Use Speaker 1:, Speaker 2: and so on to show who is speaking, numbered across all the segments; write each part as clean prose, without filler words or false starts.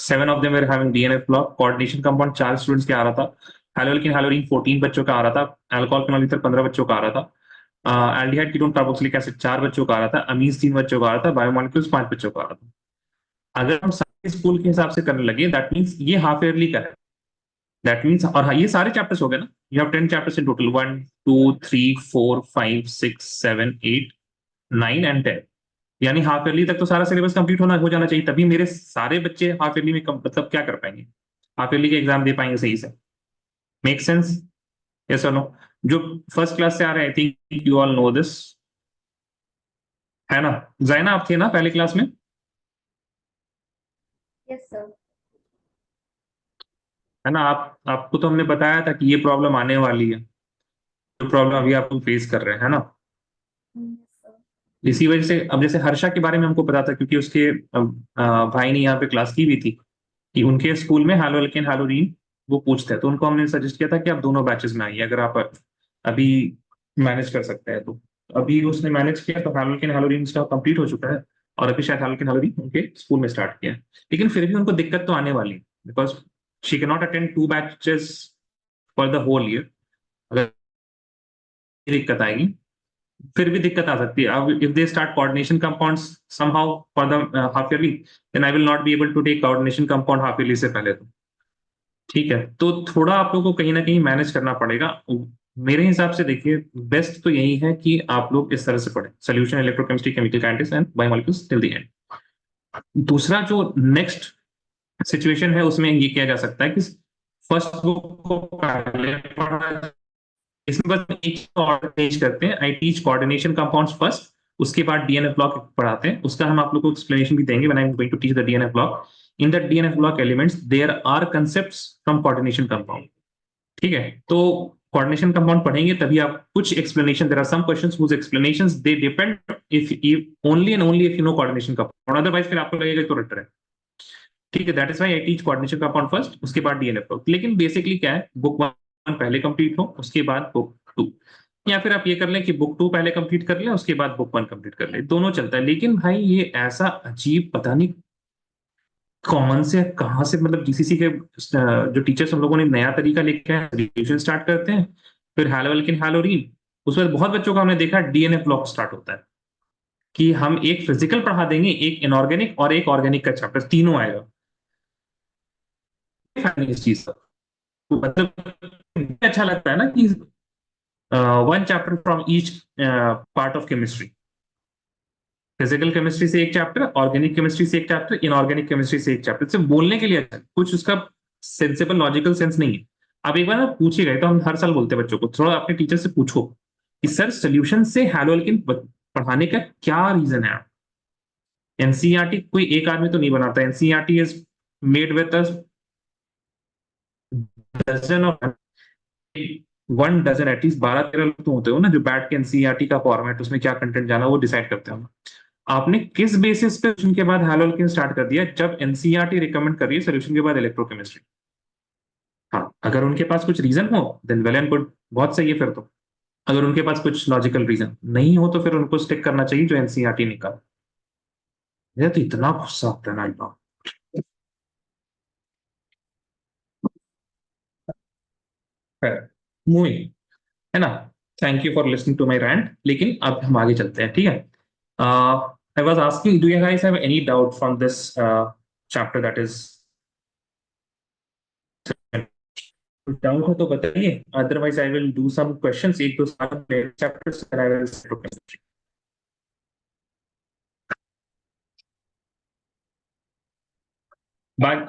Speaker 1: 7 of them were having DNF block. Coordination compound 4 students के आ रहा था। हैलोल्किन हैलोरीन 14 बच्चों का आ रहा था। अल्कोहल फिनोल ईथर 15 बच्चों का आ रहा था। एल्डिहाइड कीटोन कार्बोक्सिलिक एसिड 4 बच्चों का आ रहा था। अमीन्स 3 बच्चों का आ रहा था। बायोमोलिक्यूल्स 5 बच्चों का आ रहा था। अगर हम सारे स्कूल के हिसाब से करने लगे, दैट मीन्स ये हाफ ईयरली का है। दैट मीन्स, और हाँ, ये सारे चैप्टर्स हो गए ना। You have 10 chapters in total, 1 2 3 4 5 6 7 8 9 and 10। यानी हाफ ईयरली तक तो सारा सिलेबस कंप्लीट होना हो जाना चाहिए, तभी मेरे सारे बच्चे हाफ ईयरली में मतलब क्या कर पाएंगे, हाफ ईयरली के एग्जाम दे पाएंगे सही से। Make sense? यस और नो? जो फर्स्ट क्लास से आ रहे हैं, आई think you all know this, है ना? जाइना, आप थे ना पहले क्लास में?
Speaker 2: Yes sir.
Speaker 1: है ना? आपको तो हमने बताया था कि ये प्रॉब्लम आने वाली है, जो प्रॉब्लम अभी आप लोग फेस कर रहे हैं, है ना?
Speaker 2: सर।
Speaker 1: इसी वजह से अब जैसे हर्षा के बारे में हमको पता था, क्योंकि उसके भाई ने यहाँ पे क्लास की भी थी कि उनके स्कूल में हैलोल्केन हैलोरीन वो पूछते हैं, तो उनको हमने सजेस्ट किया था कि आप दोनों बैचेस में आइए, अगर आप अभी मैनेज कर सकते हैं तो। अभी उसने मैनेज किया, तो हैलोल्केन हैलोरीन उसका कंप्लीट हो चुका है, और अभी शायद हैलोल्केन हैलोरीन उनके स्कूल में स्टार्ट किया है। लेकिन फिर भी उनको दिक्कत तो आने वाली है, because she can not attend 2 batches for the whole year. अगर दिक्कत आएगी, फिर भी दिक्कत आ सकती है। अब if they start coordination compounds somehow for the half yearly, then I will not be able to take coordination compound half yearly से पहले तो। ठीक है, तो थोड़ा आप लोगों को कहीं ना कहीं मैनेज करना पड़ेगा। मेरे हिसाब से देखिए, बेस्ट तो यही है कि आप लोग इस तरह से पढ़ें, solution electrochemistry chemical kinetics and biomolecules till the end. दूसरा जो नेक्स्ट सिचुएशन है, उसमें ये किया जा सकता है कि फर्स्ट बुक को पहले पढ़ा, इसमें बस एक चीज करते हैं, आई टीच कोऑर्डिनेशन कंपाउंड्स फर्स्ट, उसके बाद डीएनएफ ब्लॉक पढ़ाते हैं। उसका हम आप लोगों को एक्सप्लेनेशन भी देंगे when I am going to teach the DNF block. In the DNF block elements there are concepts from coordination compound. ठीक है, तो कोऑर्डिनेशन कंपाउंड पढ़ेंगे तभी आप कुछ explanation, there are some questions whose explanations they depend if only and only if you know coordination compound, otherwise फिर आपको लगेगा तो रट रहे हैं। ठीक है, that is why I teach coordination compound first, उसके बाद डीएनएफ ब्लॉक। लेकिन बेसिकली क्या है, बुक 1 पहले कंप्लीट हो, उसके बाद बुक 2, या फिर आप ये कर लें कि बुक 2 पहले कंप्लीट कर लें, उसके बाद बुक 1 कंप्लीट कर लें, दोनों चलता है। लेकिन भाई ये ऐसा अजीब, पता नहीं कौन से कहाँ से, मतलब जीसीसी के जो टीचर्स हम लोगों ने नया तरीका लेके आए, रिविजन स्टार्ट करते हैं, फिर हैलोल्किन हैलोरीन, उसमें बहुत बच्चों का हमने देखा डीएनए ब्लॉक स्टार्ट होता है कि हम एक फिजिकल पढ़ा देंगे, एक इनऑर्गेनिक और एक ऑर्गेनिक का चैप्टर, तीनों आएगा। इस चीज का तो मतलब अच्छा लगता है ना कि 1 chapter from each part of chemistry, physical chemistry से एक चैप्टर, ऑर्गेनिक केमिस्ट्री से एक चैप्टर, इनऑर्गेनिक केमिस्ट्री से एक चैप्टर। सिर्फ बोलने के लिए अच्छा है, कुछ उसका सेंसेबल लॉजिकल सेंस नहीं है। अब एक बार ना पूछे गए, तो हम हर साल बोलते हैं बच्चों को, थोड़ा अपने टीचर से पूछो कि सर सोल्यूशन से हैलोल्किन पढ़ाने का क्या रीजन है। एनसीईआरटी कोई एक आदमी तो नहीं बनाता, NCERT is made with a dozen of, 1 dozen, at least 12-13 लोग तो होते हो ना, जो बैठ के एनसीईआरटी का फॉर्मेट, उसमें क्या कंटेंट जाना वो डिसाइड करते हो। आपने किस बेसिस पे सोल्यूशन के बाद हैलोल्किन स्टार्ट कर दिया, जब एनसीईआरटी रिकमेंड कर रही है सोल्यूशन के बाद इलेक्ट्रोकेमिस्ट्री? हाँ, अगर उनके पास कुछ रीजन हो देन वेल एंड गुड, बहुत सही है फिर तो। अगर उनके पास कुछ लॉजिकल रीजन नहीं हो, तो फिर उनको स्टिक करना चाहिए जो एनसीईआरटी निकाल। ये तो इतना गुस्सा आता है ना। मूविंग, है ना? Thank you for listening to my rant, लेकिन अब हम आगे चलते हैं, ठीक है? I was asking, do you guys have any doubt from this chapter, that is, doubt हो तो बताइए, otherwise I will do some questions, एक दो चैप्टर्स आई विल।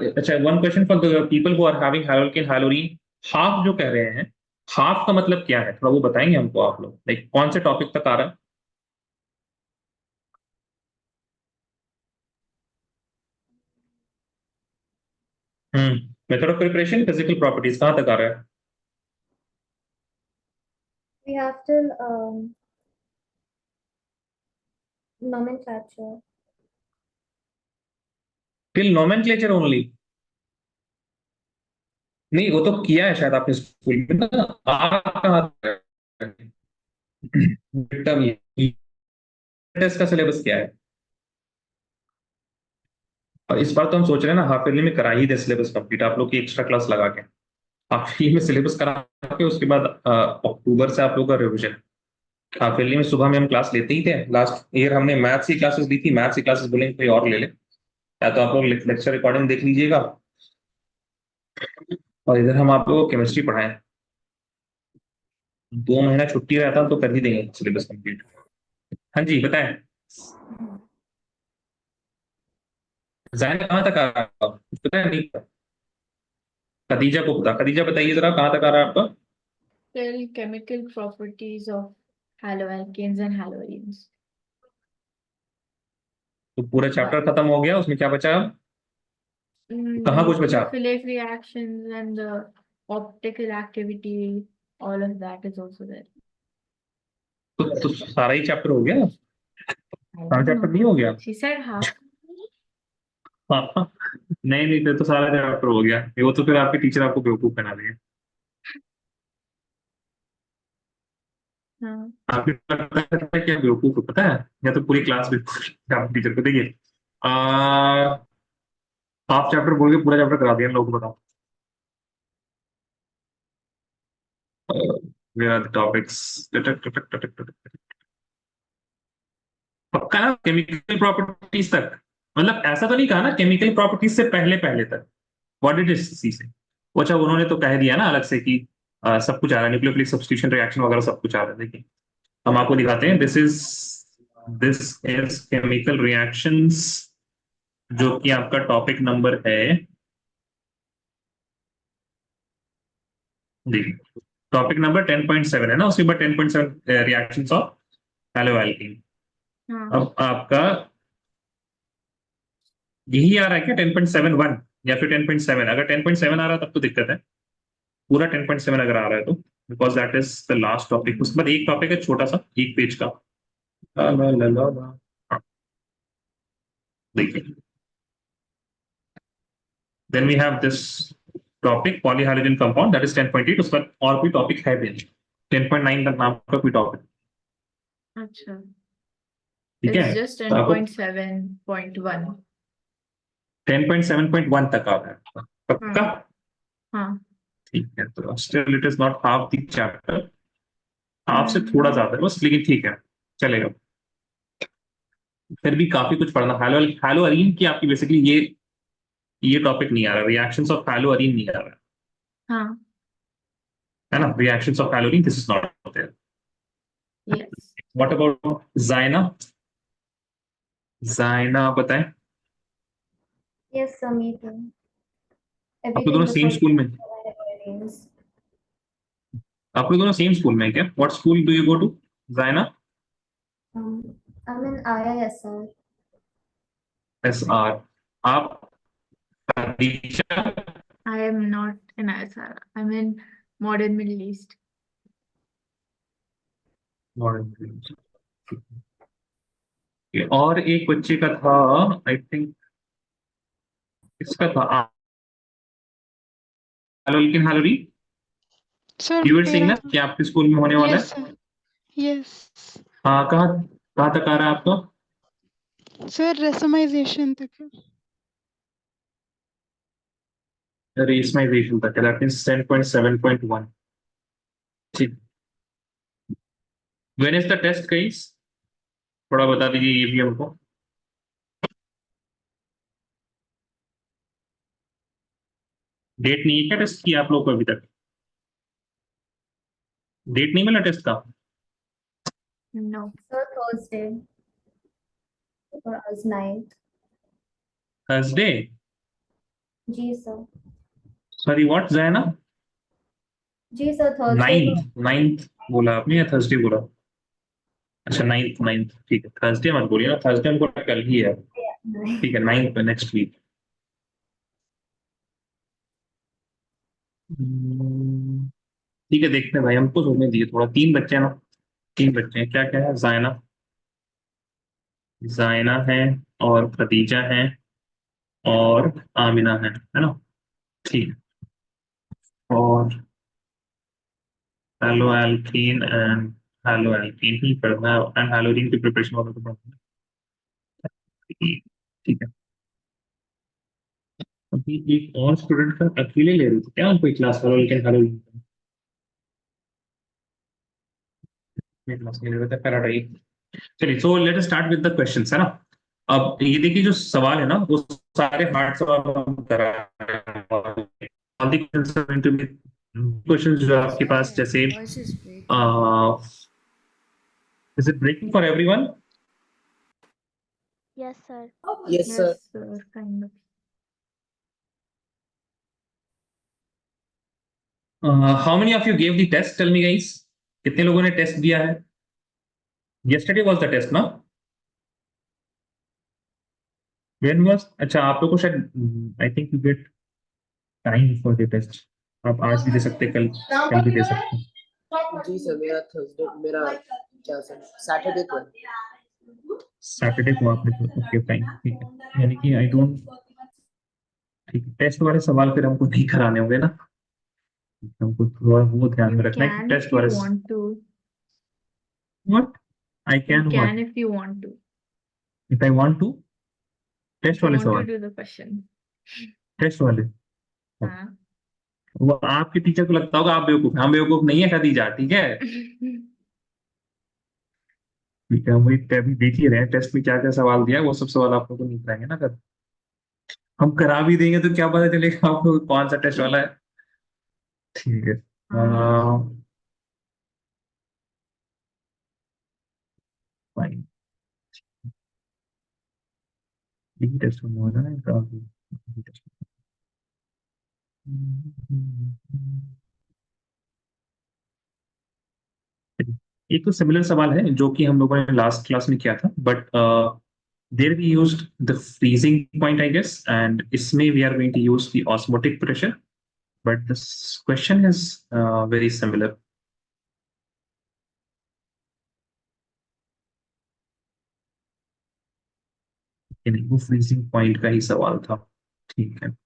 Speaker 1: अच्छा, one question for the people who are having haloalkane haloarene, half जो कह रहे हैं, हाफ का मतलब क्या है, थोड़ा वो बताएंगे हमको आप लोग, लाइक कौन से टॉपिक तक आ रहा है? Method of preparation, physical properties कहाँ तक आ रहा है?
Speaker 2: We have till nomenclature.
Speaker 1: Till nomenclature only? नहीं, वो तो किया है शायद आपने स्कूल में ना, आ कहाँ तक है? बेटा, ये टेस्ट का सिलेबस क्या है? और इस बार तो हम सोच रहे हैं ना हाफ ईयरली में करा ही दे सिलेबस कंप्लीट, आप लोग की एक्स्ट्रा क्लास लगा के हाफ ईयरली में सिलेबस करा के उसके बाद अक्टूबर से आप लोग का रिविजन। हाफ ईयरली में सुबह में हम क्लास लेते ही थे, लास्ट ईयर हमने मैथ्स की क्लासेस ली थी, मैथ्स की क्लासेस बोलेंगे कोई और ले ले, या तो आप लोग लेक्चर रिकॉर्डिंग देख लीजिएगा, और इधर हम आप लोगों को केमिस्ट्री पढ़ाएं। 2 महीना छुट्टी रहता तो कर ही देंगे सिलेबस कंप्लीट। हाँ जी बताएं। जायन कहाँ तक आ रहा है आपका, कुछ पता है नहीं पता? खदीजा को पता, खदीजा बताइए जरा कहाँ तक आ रहा है आपका।
Speaker 3: Tell chemical properties of haloalkanes and haloarenes.
Speaker 1: तो पूरा चैप्टर खत्म हो गया, उसमें क्या बचा अब? कहाँ कुछ बचा?
Speaker 3: Nucleophilic reactions and the optical activity, all of that is also there.
Speaker 1: तो सारा ही चैप्टर हो गया,
Speaker 3: I
Speaker 1: सारा
Speaker 3: don't
Speaker 1: चैप्टर
Speaker 3: know.
Speaker 1: नहीं हो गया?
Speaker 3: She said half.
Speaker 1: हाँ, नहीं नहीं फिर तो सारा चैप्टर हो गया, वो तो फिर आपके टीचर आपको बेवकूफ बना देंगे।
Speaker 3: हाँ.
Speaker 1: आपको लगता है क्या बेवकूफ है पता है, या तो पूरी क्लास बेवकूफ है, आप टीचर को देखिए हाफ चैप्टर बोल के पूरा चैप्टर करा दिया इन लोगों को, बताओ। Where are the topics? पक्का ना केमिकल प्रॉपर्टीज तक? मतलब ऐसा तो नहीं कहा ना केमिकल प्रॉपर्टीज से पहले पहले तक, व्हाट इट इज सी से। वो अच्छा उन्होंने तो कह दिया ना अलग से कि सब कुछ आ रहा है, न्यूक्लियोफिलिक सब्स्टिट्यूशन रिएक्शन वगैरह सब कुछ आ रहा है। देखिए हम आपको दिखाते हैं, दिस इज केमिकल रिएक्शंस, जो कि आपका टॉपिक नंबर है, देखिए टॉपिक नंबर 10.7 है ना, उसके बाद 10.7 रिएक्शंस ऑफ हैलोएल्कीन।
Speaker 3: हाँ.
Speaker 1: अब आपका यही आ रहा है क्या 10.71 या फिर 10.7? अगर 10.7 आ रहा है तब तो दिक्कत है, पूरा 10.7 अगर आ रहा है तो, because that is the last topic. उसके बाद एक टॉपिक है छोटा सा, एक पेज का। ला, ला, ला, ला, ला। हाँ, देखिए then we have this topic polyhydrogen compound, that is 10.8। उसका और कोई टॉपिक है भी नहीं, 10.9 तक नाम का कोई टॉपिक,
Speaker 3: अच्छा.
Speaker 1: ठीक है।
Speaker 3: It's just
Speaker 1: तो आपको
Speaker 3: 10.7.1.
Speaker 1: 10.7.1 तक आ रहा है पक्का?
Speaker 3: हाँ. हाँ.
Speaker 1: ठीक है, तो still it is not half the chapter, half से थोड़ा
Speaker 3: हम्म.
Speaker 1: ज्यादा है बस, लेकिन ठीक है चलेगा। फिर भी काफी कुछ पढ़ना। हैलो अरीन की आपकी बेसिकली ये टॉपिक नहीं आ रहा, रिएक्शंस ऑफ हैलो अरीन नहीं आ रहा
Speaker 3: हाँ.
Speaker 1: है ना, reactions of halo arene this is not there.
Speaker 3: Yes.
Speaker 1: What about Zaina, Zaina बताएं।
Speaker 2: Yes, sir, me too.
Speaker 1: आप लोग
Speaker 2: Everything
Speaker 1: दोनों सेम
Speaker 2: besides
Speaker 1: स्कूल में,
Speaker 2: names.
Speaker 1: आप लोग दोनों सेम स्कूल में है क्या? What school do you go to Zaina?
Speaker 2: I'm in IISR.
Speaker 1: S R. आप Khadija?
Speaker 3: I am not in ISR. I'm in Modern Middle East.
Speaker 1: और एक बच्चे का था, आई थिंक इसका था हैलोल्किन हैलोरी,
Speaker 4: सर
Speaker 1: यू वर सेइंग
Speaker 4: मेरा
Speaker 1: ना कि आपके स्कूल में होने वाला
Speaker 4: यस
Speaker 1: है।
Speaker 4: सर यस
Speaker 1: हाँ कहाँ कहाँ तक आ रहा है आपका?
Speaker 4: सर रेसमाइजेशन तक है।
Speaker 1: रेशमाइजेशन तक है, दैट मींस 10.7.1। ठीक, when is the test guys, थोड़ा बता दीजिए ये भी हमको। डेट नहीं है क्या टेस्ट की आप लोग को अभी तक? डेट नहीं मिला टेस्ट का?
Speaker 3: No.
Speaker 2: Sir, Thursday for us 9th.
Speaker 1: Thursday?
Speaker 2: जी sir.
Speaker 1: Sorry what Zaina?
Speaker 2: जी sir, Thursday को
Speaker 1: 9th बोला आपने या थर्सडे बोला? अच्छा 9th ठीक है, थर्सडे मत बोलिए ना, थर्सडे हमको कल ही है। ठीक है 9th पे, नेक्स्ट वीक। ठीक है देखते हैं भाई, हमको सोचने दिए थोड़ा। 3 बच्चे हैं ना, 3 बच्चे हैं, क्या क्या है, जायना, जायना है और खदीजा है और आमिना है ना? ठीक है, और halo alkene and halo alkene ही पढ़ना है, एंड हेलोरीन की प्रिपरेशन वाला तो पढ़ना है। ठीक है, अभी एक और स्टूडेंट का अकेले ले रही थी क्या कोई क्लास वालों, लेकिन हेलो क्लास में ले रहे थे पैराडाइज। चलिए, so let us start with the questions, है ना। अब ये देखिए जो सवाल है ना वो सारे हार्ड सवाल हम करा रहे हैं। All the questions are going to be questions जो आपके पास जैसे
Speaker 5: Voice is breaking.
Speaker 1: is it breaking for everyone?
Speaker 6: Yes, sir.
Speaker 5: Yes, sir.
Speaker 3: Kind of.
Speaker 1: How many of you gave the test? Tell me guys. कितने लोगों ने test दिया है? Yesterday was the test, no? When was? अच्छा, आप लोगों को शायद I think you get time for the test. आप आज भी दे सकते, कल भी दे सकते।
Speaker 5: जी सर, मेरा थर्सडे, मेरा क्या सर, सैटरडे को
Speaker 1: सैटरडे को आपने, ओके फाइन, ठीक है। यानी कि आई डोंट, ठीक है, टेस्ट वाले सवाल फिर हमको नहीं कराने होंगे ना, हमको थोड़ा वो ध्यान में रखना है कि
Speaker 3: Can
Speaker 1: टेस्ट
Speaker 3: if you
Speaker 1: वाले
Speaker 3: want to.
Speaker 1: What I
Speaker 3: You
Speaker 1: can
Speaker 3: can
Speaker 1: what
Speaker 3: if you want to.
Speaker 1: If I want to, test
Speaker 3: If you
Speaker 1: वाले
Speaker 3: want to
Speaker 1: सवाल,
Speaker 3: do the question.
Speaker 1: टेस्ट वाले,
Speaker 3: हाँ.
Speaker 1: वो आपके टीचर को लगता होगा आप बेवकूफ, हम बेवकूफ नहीं है खदीजा, ठीक है। ठीक है, हम वही अभी देख ही रहे हैं टेस्ट में क्या क्या सवाल दिया है, वो सब सवाल आप लोगों को नहीं कराएंगे ना। अगर हम करा भी देंगे तो क्या पता चलेगा आपको कौन सा टेस्ट वाला है। ठीक है, फाइन, यही टेस्ट में होगा ना इनका। एक तो सिमिलर सवाल है जो कि हम लोगों ने लास्ट क्लास में किया था, but there we used the freezing point I guess, and इसमें we are going to use the osmotic pressure, but this question is very similar. नहीं, वो फ्रीजिंग पॉइंट का ही सवाल था, ठीक है।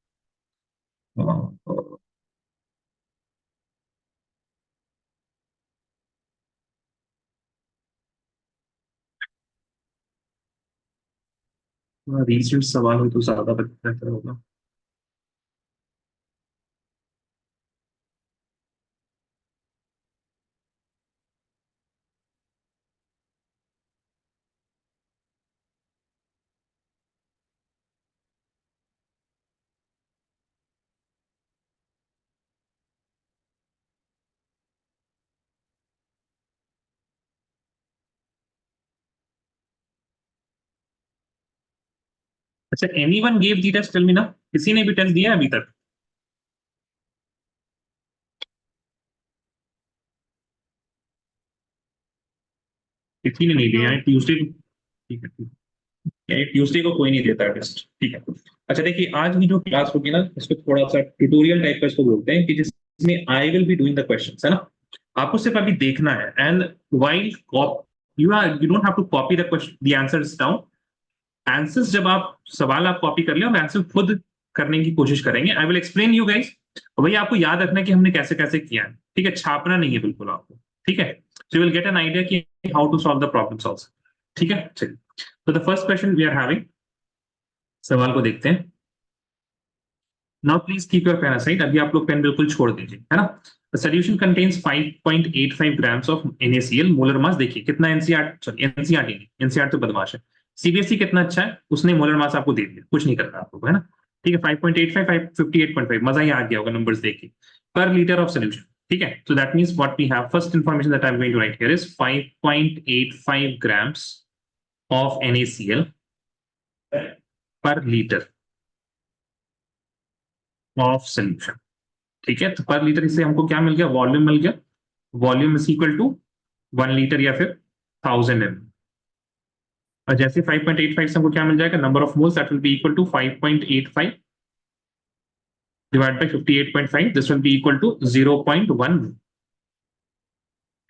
Speaker 1: रीसेंट सवाल हो तो ज्यादा बेहतर होगा। अच्छा, anyone gave the test, tell me ना, किसी ने भी टेस्ट दिया है अभी तक? किसी ने नहीं दिया है, ट्यूसडे को, ठीक है, ठीक है, ट्यूसडे को कोई नहीं देता टेस्ट, ठीक है। अच्छा देखिए, आज की जो क्लास होगी ना, इसको थोड़ा सा ट्यूटोरियल टाइप का इसको बोलते हैं, कि जिसमें I will be doing the questions, है ना। आपको सिर्फ अभी देखना है, and while you don't have to copy the question, the answers down. Answers जब आप सवाल आप कॉपी कर ले और आंसर खुद करने की कोशिश करेंगे, I will explain you guys. भैया आपको याद रखना है कि हमने कैसे कैसे किया है, ठीक है, छापना नहीं है बिल्कुल आपको, ठीक है। So you will get an idea कि how to solve the problems also, ठीक है। चलिए, तो the first question we are having, सवाल को देखते हैं। Now please keep your pen aside, अभी आप लोग पेन बिल्कुल छोड़ दीजिए, है ना। The solution contains 5.85 grams of NaCl, molar mass देखिए कितना, एनसीआर तो बदमाश है, सीबीएसई कितना अच्छा है, उसने मोलर मास आपको दे दिया, कुछ नहीं करना आपको, है ना। ठीक है, 5.85, 58.5, मजा ही आ गया होगा नंबर्स देख के, पर लीटर ऑफ सोल्यूशन, ठीक है। So that means what we have, first information that I am going to write here is 5.85 grams of NaCl per litre of solution, ठीक है। तो पर लीटर इससे हमको क्या मिल गया, वॉल्यूम मिल गया, volume is equal to 1 litre या फिर 1000 ml। और जैसे 5.85 से हमको क्या मिल जाएगा, number of moles, that will be equal to 5.85 divide by 58.5, this will be equal to 0.1,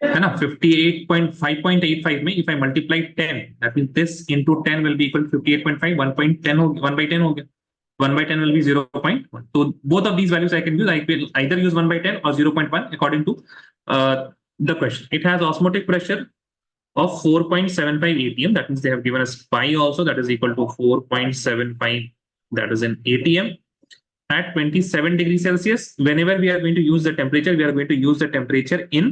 Speaker 1: है ना। 58.5.85 में if I multiply 10, that means this into 10 will be equal to 58.5, 1.10 हो गया, 1/10 हो गया, 1/10 will be 0.1. So both of these values I can use. I will either use 1/10 or 0.1 according to the question. It has osmotic pressure of 4.75 atm. That means they have given us pi also, that is equal to 4.75. That is in atm. at 27 degrees Celsius. Whenever we are going to use the temperature, we are going to use the temperature in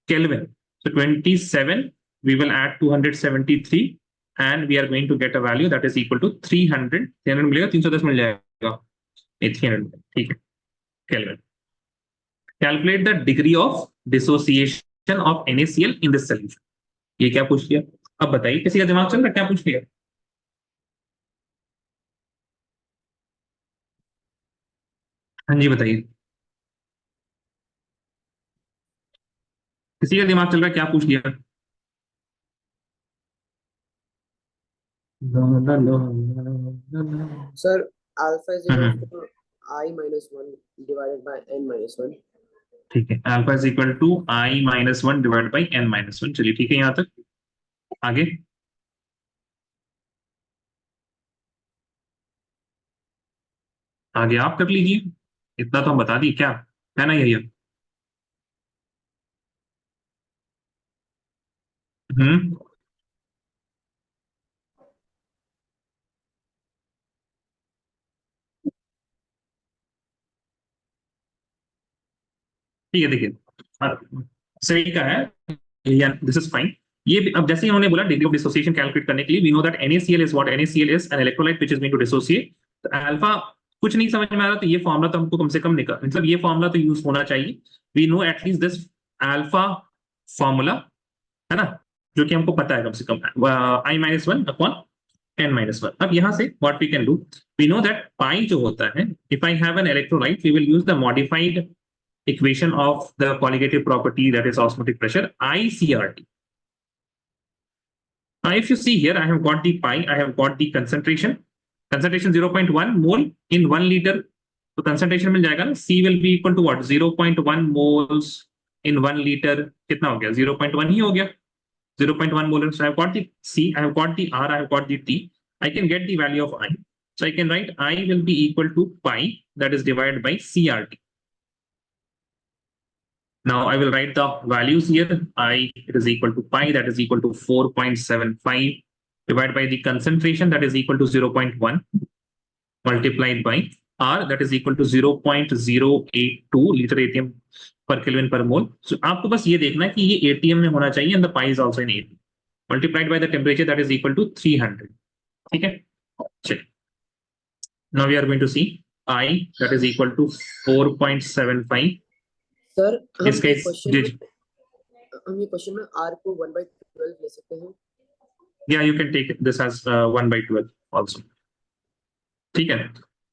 Speaker 1: Kelvin. So 27, we will add 273 and we are going to get a value that is equal to 300. 300 मिलेगा, 310 मिल जाएगा, 300, ठीक है, Kelvin. Calculate the degree of dissociation of NaCl in this solution. ये क्या पूछ लिया? अब बताइए, किसी का दिमाग चल रहा है क्या पूछ लिया? हाँ जी बताइए, किसी का दिमाग चल रहा है क्या पूछ लिया?
Speaker 5: Sir, alpha is equal to I minus 1 divided by n minus 1.
Speaker 1: ठीक है, alpha is equal to I minus 1 divide by n minus 1. चलिए ठीक है, यहां तक आगे आगे आप कर लीजिए, इतना तो हम बता दी, क्या है ना यही? ठीक है, देखिए सही का है, दिस इज फाइन. ये अब जैसे ही उन्होंने बोला डिग्री ऑफ डिसोसिएशन कैलकुलेट करने के लिए, we know that NaCl is what? NaCl is an electrolyte which is going to dissociate. तो अल्फा कुछ नहीं समझ में आ रहा, तो ये फॉर्मूला तो हमको कम से कम निकाल, मतलब ये फॉर्मूला तो यूज होना चाहिए. We know at least this alpha formula, है ना, जो कि हमको पता है कम से कम, I minus 1 upon n minus 1. अब यहाँ से what we can do, we know that pi जो होता है, if I have an electrolyte we will use the modified equation of the colligative property, that is osmotic pressure, ICRT. Now if you see here, I have got the pi, I have got the concentration 0.1 mole in 1 liter. तो concentration मिल जाएगा ना, C will be equal to what? 0.1 moles in 1 liter. कितना हो गया? 0.1 ही हो गया, 0.1 molar. So I have got the C, I have got the R, I have got the T. I can get the value of I. So I can write I will be equal to pi, that is divided by CRT. Now I will write the values here. I, it is equal to pi, that is equal to 4.75 divided by the concentration, that is equal to 0.1 multiplied by R, that is equal to 0.082 liter ATM per Kelvin per mole. So आपको बस ये देखना है कि ये ATM में होना चाहिए and the pi is also in ATM, multiplied by the temperature, that is equal to 300. ठीक है, चलिए. Now we are going to see I, that is equal to 4.75.
Speaker 5: Sir,
Speaker 1: इस केस
Speaker 5: हम ये क्वेश्चन में R को 1/12 ले सकते हैं.
Speaker 1: Yeah, you can take this as 1/12 also. ठीक है,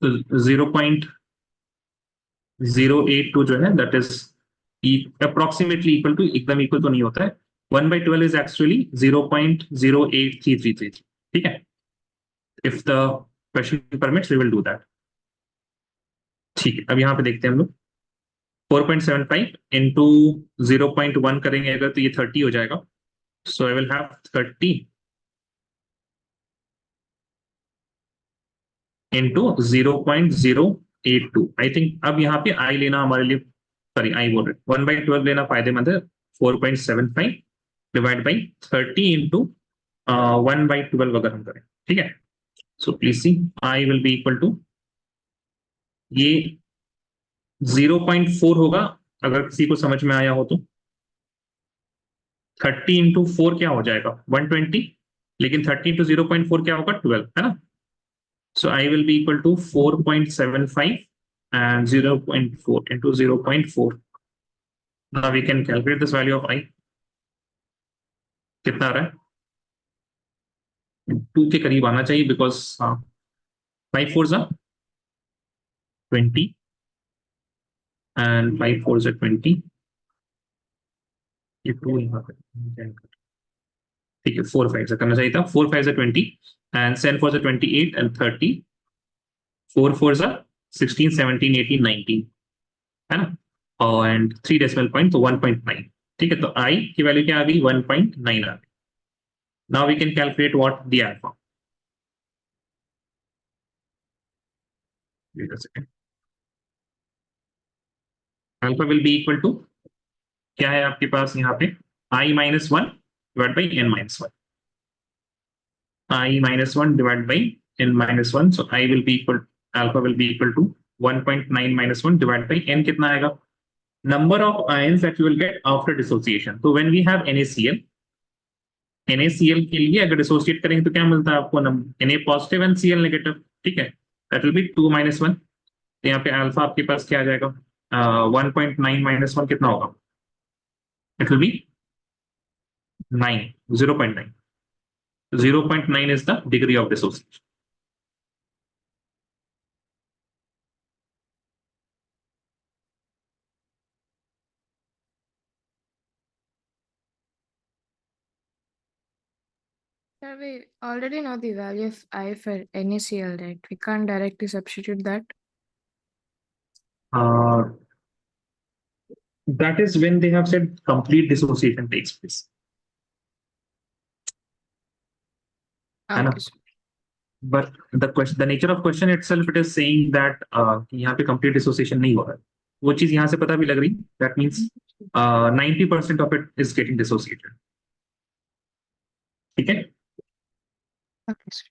Speaker 1: तो 0.082 जो है, that is approximately equal to, एकदम इक्वल तो नहीं होता है, 1/12 is actually 0.08333. ठीक है, if the question permits we will do that. ठीक है, अब यहाँ पे देखते हैं हम लोग 4.75 into 0.1 करेंगे अगर, तो ये 30 हो जाएगा. So I will have 30 into 0.082. I think अब यहाँ पे I लेना हमारे लिए, सॉरी I बोल रहे, 1/12 लेना फायदेमंद है. 4.75 डिवाइड बाई 30 into 1/12 अगर हम करें, ठीक है. So please see, I will be equal to, ये 0.4 होगा अगर किसी को समझ में आया हो तो. 30 into 4 क्या हो जाएगा? 120. लेकिन 30 into 0.4 क्या होगा? 12, है ना. So I will be equal to 4.75 and 0.4 into 0.4. Now we can calculate this value of I. कितना आ रहा है? 2 के करीब आना चाहिए, because 5 4s are 20 and 5 4s are 20. ये 2 यहाँ पे, ठीक है, 4 5 से करना चाहिए था. 4 5s are 20 and 7 4s are 28 and 30. 4 4s are 16 17 18 19, है ना, and 3 decimal point, तो 1.9. ठीक है, तो I की वैल्यू क्या आ गई? 1.9 आ गई. Now we can calculate what the alpha. Wait a second. Alpha will be equal to, क्या है आपके पास यहाँ पे? I minus 1 divided by n minus 1. I minus 1 divided by n minus 1. So I will be equal, alpha will be equal to 1.9 minus 1 divided by n कितना आएगा? Number of ions that you will get after dissociation. So when we have NaCl, NaCl के लिए अगर dissociate करेंगे तो क्या मिलता है आपको? Na positive and Cl negative, ठीक है, दैट विल बी 2 minus 1. तो यहाँ पे अल्फा आपके पास क्या आ जाएगा? 1.9 minus 1 कितना होगा? It will B 9, 0.9. 0.9 is the degree of dissociation.
Speaker 3: Sir, we already know the value of I for NaCl, right? We can't directly substitute that.
Speaker 1: That is when they have said complete dissociation takes place. है ना?
Speaker 3: Okay, sir.
Speaker 1: But the nature of question itself, it is saying that कि यहाँ पे complete dissociation नहीं हो रहा है. वो चीज यहाँ से पता भी लग रही. That means 90% of it is getting dissociated. ठीक है?
Speaker 3: Okay, sir.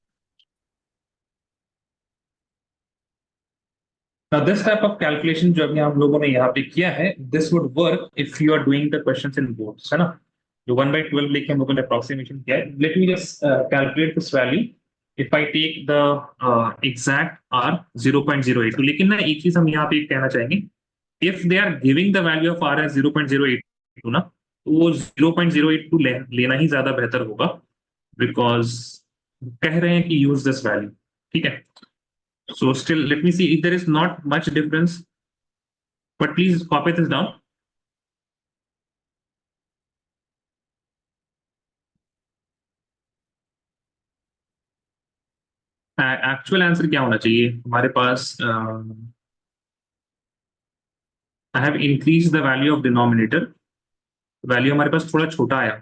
Speaker 1: Now this type of calculation जो अभी हम लोगों ने यहाँ पे किया है, this would work if you are doing the questions in boards, है ना? जो 1/12 लेके हम लोगों ने approximation किया है. Let me just calculate this value. If I take the exact R 0.082, लेकिन ना एक चीज हम यहाँ पे कहना चाहेंगे, if they are giving the value of R as 0.082 ना, तो वो 0.082 लेना ही ज्यादा बेहतर होगा, because कह रहे हैं कि use this value, ठीक है? So still, let me see if there is not much difference, but please copy this down. Actual answer क्या होना चाहिए हमारे पास? I have increased the value of denominator. Value हमारे पास थोड़ा छोटा आया,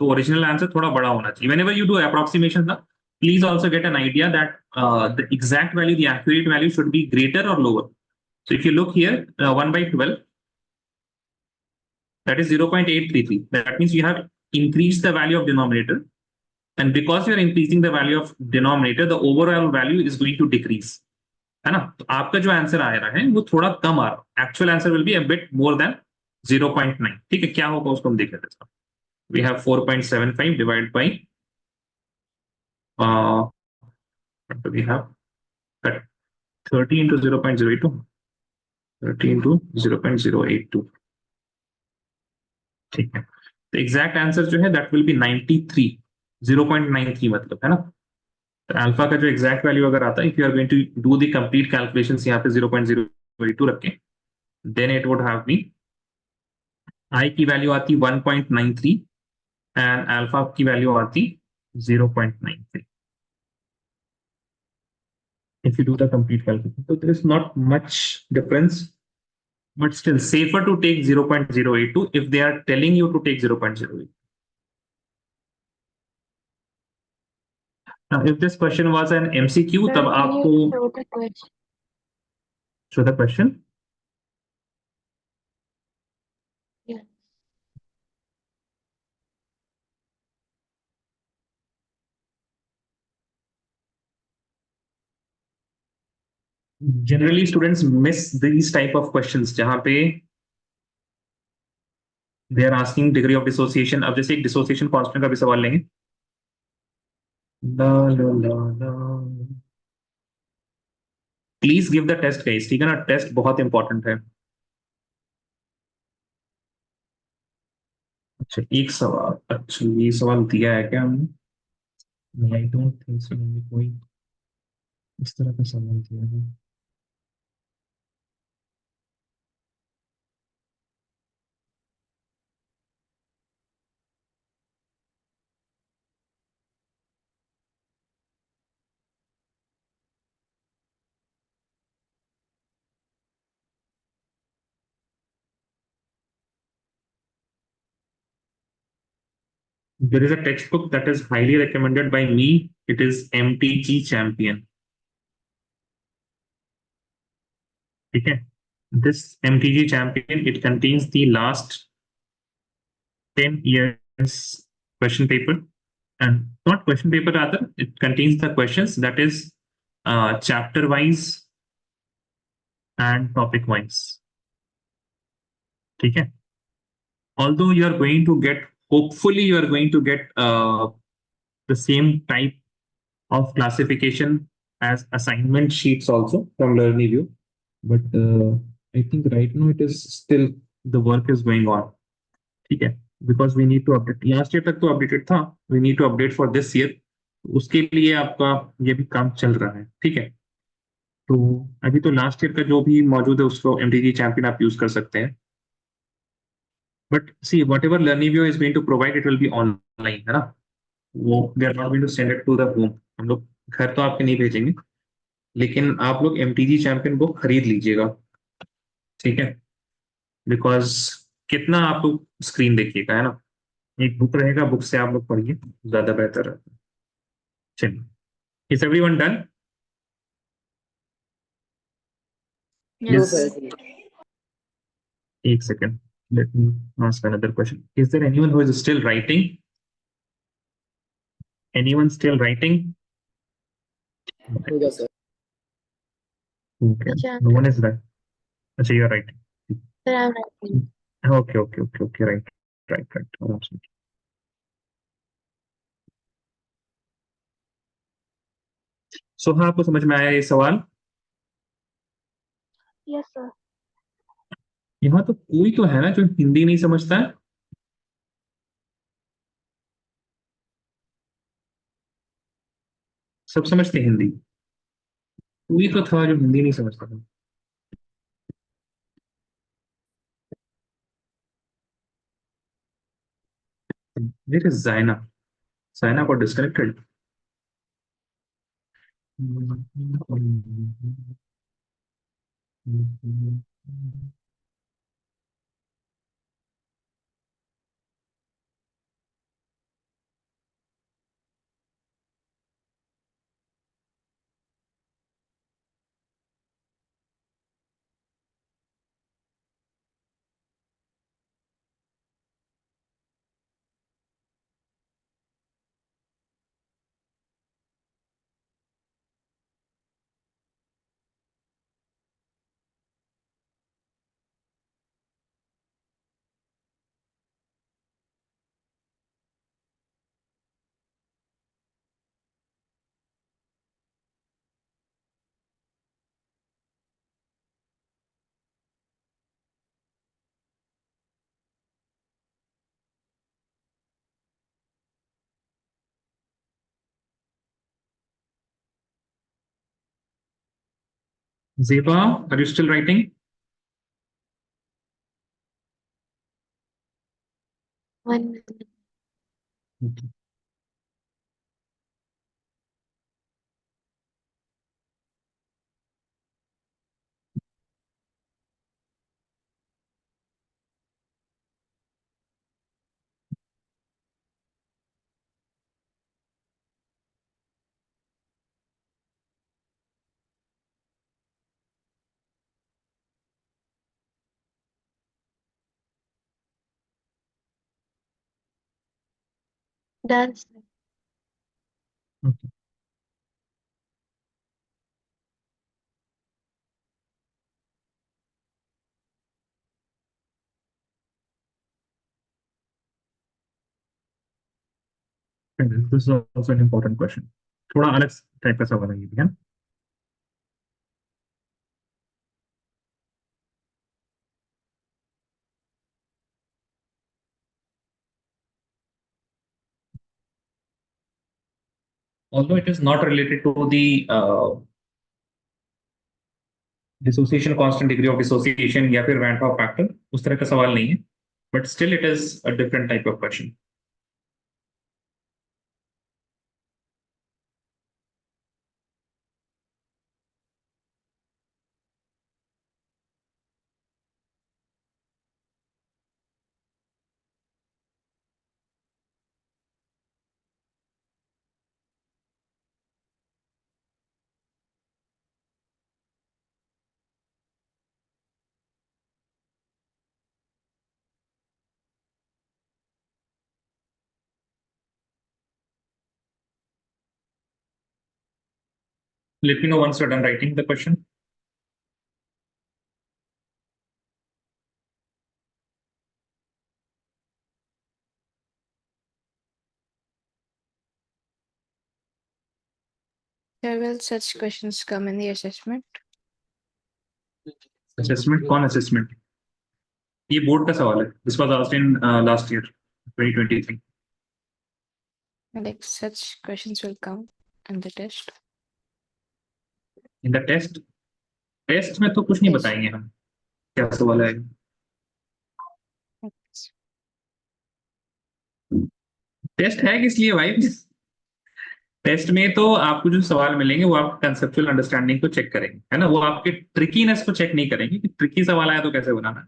Speaker 1: तो original answer थोड़ा बड़ा होना चाहिए. Whenever you do approximations ना, please also get an idea that the exact value, the accurate value should be greater or lower. So if you look here, 1/12, that is 0.833. That means you have increased the value of denominator, and because you are increasing the value of denominator, the overall value is going to decrease. है ना? तो आपका जो answer आ रहा है वो थोड़ा कम आ रहा है. Actual answer will be a bit more than 0.9. ठीक है, क्या होगा उसको हम देख लेते हैं. We have 4.75 divided by what do we have? 30 into 0.082. 30 into 0.082. ठीक है, तो एग्जैक्ट आंसर जो है that will be 93. 0.93 मतलब, है ना? तो अल्फा का जो एग्जैक्ट वैल्यू अगर आता है, if you are going to do the complete calculations यहाँ पे 0.082 रखें, then it would have been I की वैल्यू आती 1.93 and अल्फा की वैल्यू आती 0.93. If you do the complete calculation, so there is not much difference, but still safer to take 0.082 if they are telling you to take 0.08. Now, if this question was an MCQ,
Speaker 3: Sir,
Speaker 1: तब
Speaker 3: can
Speaker 1: आपको
Speaker 3: you show the question?
Speaker 1: show the question.
Speaker 3: Yeah.
Speaker 1: Generally, students miss these type of questions जहाँ पे they are asking degree of dissociation. अब जैसे एक dissociation constant का भी सवाल लेंगे. La, la, la, la. Please give the test guys, ठीक है ना? टेस्ट बहुत इंपॉर्टेंट है. अच्छा, एक सवाल, अच्छा ये सवाल दिया है क्या हमने? I don't think so. कोई इस तरह का सवाल दिया है. There is a textbook that is highly recommended by me. It is MTG Champion. Okay. This MTG Champion, it contains the last 10 years question paper, and not question paper rather, it contains the questions, that is chapter wise and topic wise. ठीक है. Although you are going to get, hopefully you are going to get the same type of classification as assignment sheets also from LearnyView, but I think right now it is still, the work is going on. ठीक है. Because we need to update. Last year तक तो updated था. We need to update for this year. उसके लिए आपका ये भी काम चल रहा है. ठीक है. तो अभी तो लास्ट ईयर का जो भी मौजूद है उसको MTG चैंपियन आप यूज कर सकते हैं. But see whatever LearnyView is going to provide, it will be online, है ना. वो they are not going to send it to the home. हम लोग घर तो आपके नहीं भेजेंगे, लेकिन आप लोग MTG चैंपियन बुक खरीद लीजिएगा. ठीक है. बिकॉज कितना आप लोग स्क्रीन देखिएगा, है ना. एक बुक रहेगा, बुक से आप लोग पढ़िए, ज्यादा बेहतर है. चलिए. Is everyone done?
Speaker 5: No,
Speaker 3: Yes.
Speaker 5: sir.
Speaker 1: एक second. Let me ask another question. Is there anyone who is still writing? Anyone still writing?
Speaker 5: होगा sir.
Speaker 1: Okay.
Speaker 3: Acha,
Speaker 1: No one is right. Acha, you're writing.
Speaker 3: sir, I'm writing.
Speaker 1: Okay. Right. Absolutely. So हाँ, आपको समझ में आया ये सवाल?
Speaker 3: Yes, sir.
Speaker 1: यहाँ तो कोई तो है ना जो हिंदी नहीं समझता है. सब समझते हैं हिंदी. कोई तो था जो हिंदी नहीं समझता था. Where is Zaina? Zaina got disconnected. Zeba, are you still writing?
Speaker 3: One minute.
Speaker 1: Okay.
Speaker 3: Done, sir.
Speaker 1: Okay. And this is also an important question. थोड़ा अलग टाइप का सवाल है ये भी, है. Although it is not related to the dissociation, constant degree of dissociation या फिर Van't Hoff factor, उस तरह का सवाल नहीं है, but still it is a different type of question. Let me know once you're done writing the question.
Speaker 3: Sir, will such questions come in the assessment?
Speaker 1: Assessment? कौन assessment? ये board का सवाल है. This was asked in last year 2023.
Speaker 3: Like such questions will come in the test?
Speaker 1: In the test में तो कुछ नहीं
Speaker 3: Yes.
Speaker 1: बताएंगे हम क्या सवाल है. टेस्ट है किस लिए भाई? टेस्ट में तो आपको जो सवाल मिलेंगे वो आप कंसेप्चुअल अंडरस्टैंडिंग को चेक करेंगे, है ना. वो आपके ट्रिकीनेस को चेक नहीं करेंगे कि ट्रिकी सवाल आया तो कैसे बनाना.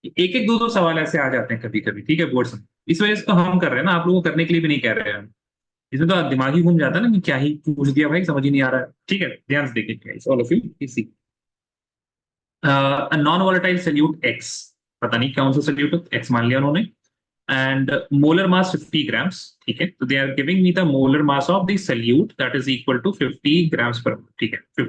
Speaker 1: एक एक दो सवाल ऐसे आ जाते हैं कभी कभी, ठीक है, बोर्ड्स में. इस वजह से तो हम कर रहे हैं ना, आप लोगों को करने के लिए भी नहीं कह रहे हैं. इसमें तो दिमाग ही घूम जाता है ना कि क्या ही पूछ दिया भाई, समझ ही नहीं आ रहा है. ठीक है, ध्यान से देखिए ऑल ऑफ यू. इसी नॉन वोलेटाइल सल्यूट एक्स, पता नहीं कौन सा सल्यूट एक्स मान लिया उन्होंने, and molar mass 50 grams. ठीक है, तो they are giving me the molar mass of the solute that is equal to 50 grams per mole. ठीक है,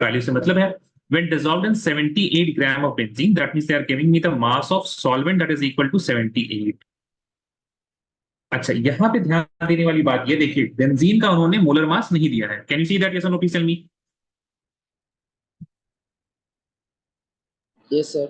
Speaker 1: वैल्यू से मतलब है when dissolved in 78 gram of benzene, that means they are giving me the mass of solvent that is equal to 78. अच्छा, यहाँ पे ध्यान देने वाली बात ये देखिए, बेंजीन का उन्होंने मोलर मास नहीं दिया है. Can you see that? Yes और no, please tell me.
Speaker 5: Yes sir.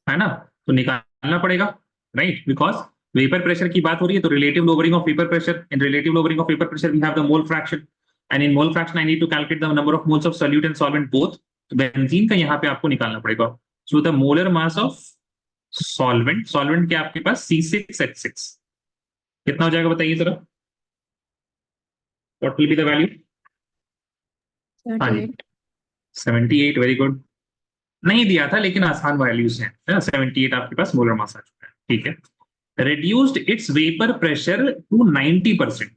Speaker 1: है ना, तो निकालना पड़ेगा, राइट, बिकॉज वेपर प्रेशर की बात हो रही है तो relative lowering of vapour pressure, in relative lowering of vapour pressure we have the mole fraction, and in mole fraction I need to calculate the number of moles of solute and solvent both. तो benzene का यहाँ पे आपको निकालना पड़ेगा. So the molar mass of solvent के आपके पास C6H6 कितना हो जाएगा बताइए जरा. What will be the value? हाँ जी, 78. Very good. नहीं दिया था लेकिन आसान वैल्यूज हैं, 78 आपके पास मोलर मास आ चुका है. ठीक है, reduced its vapor pressure to 90%.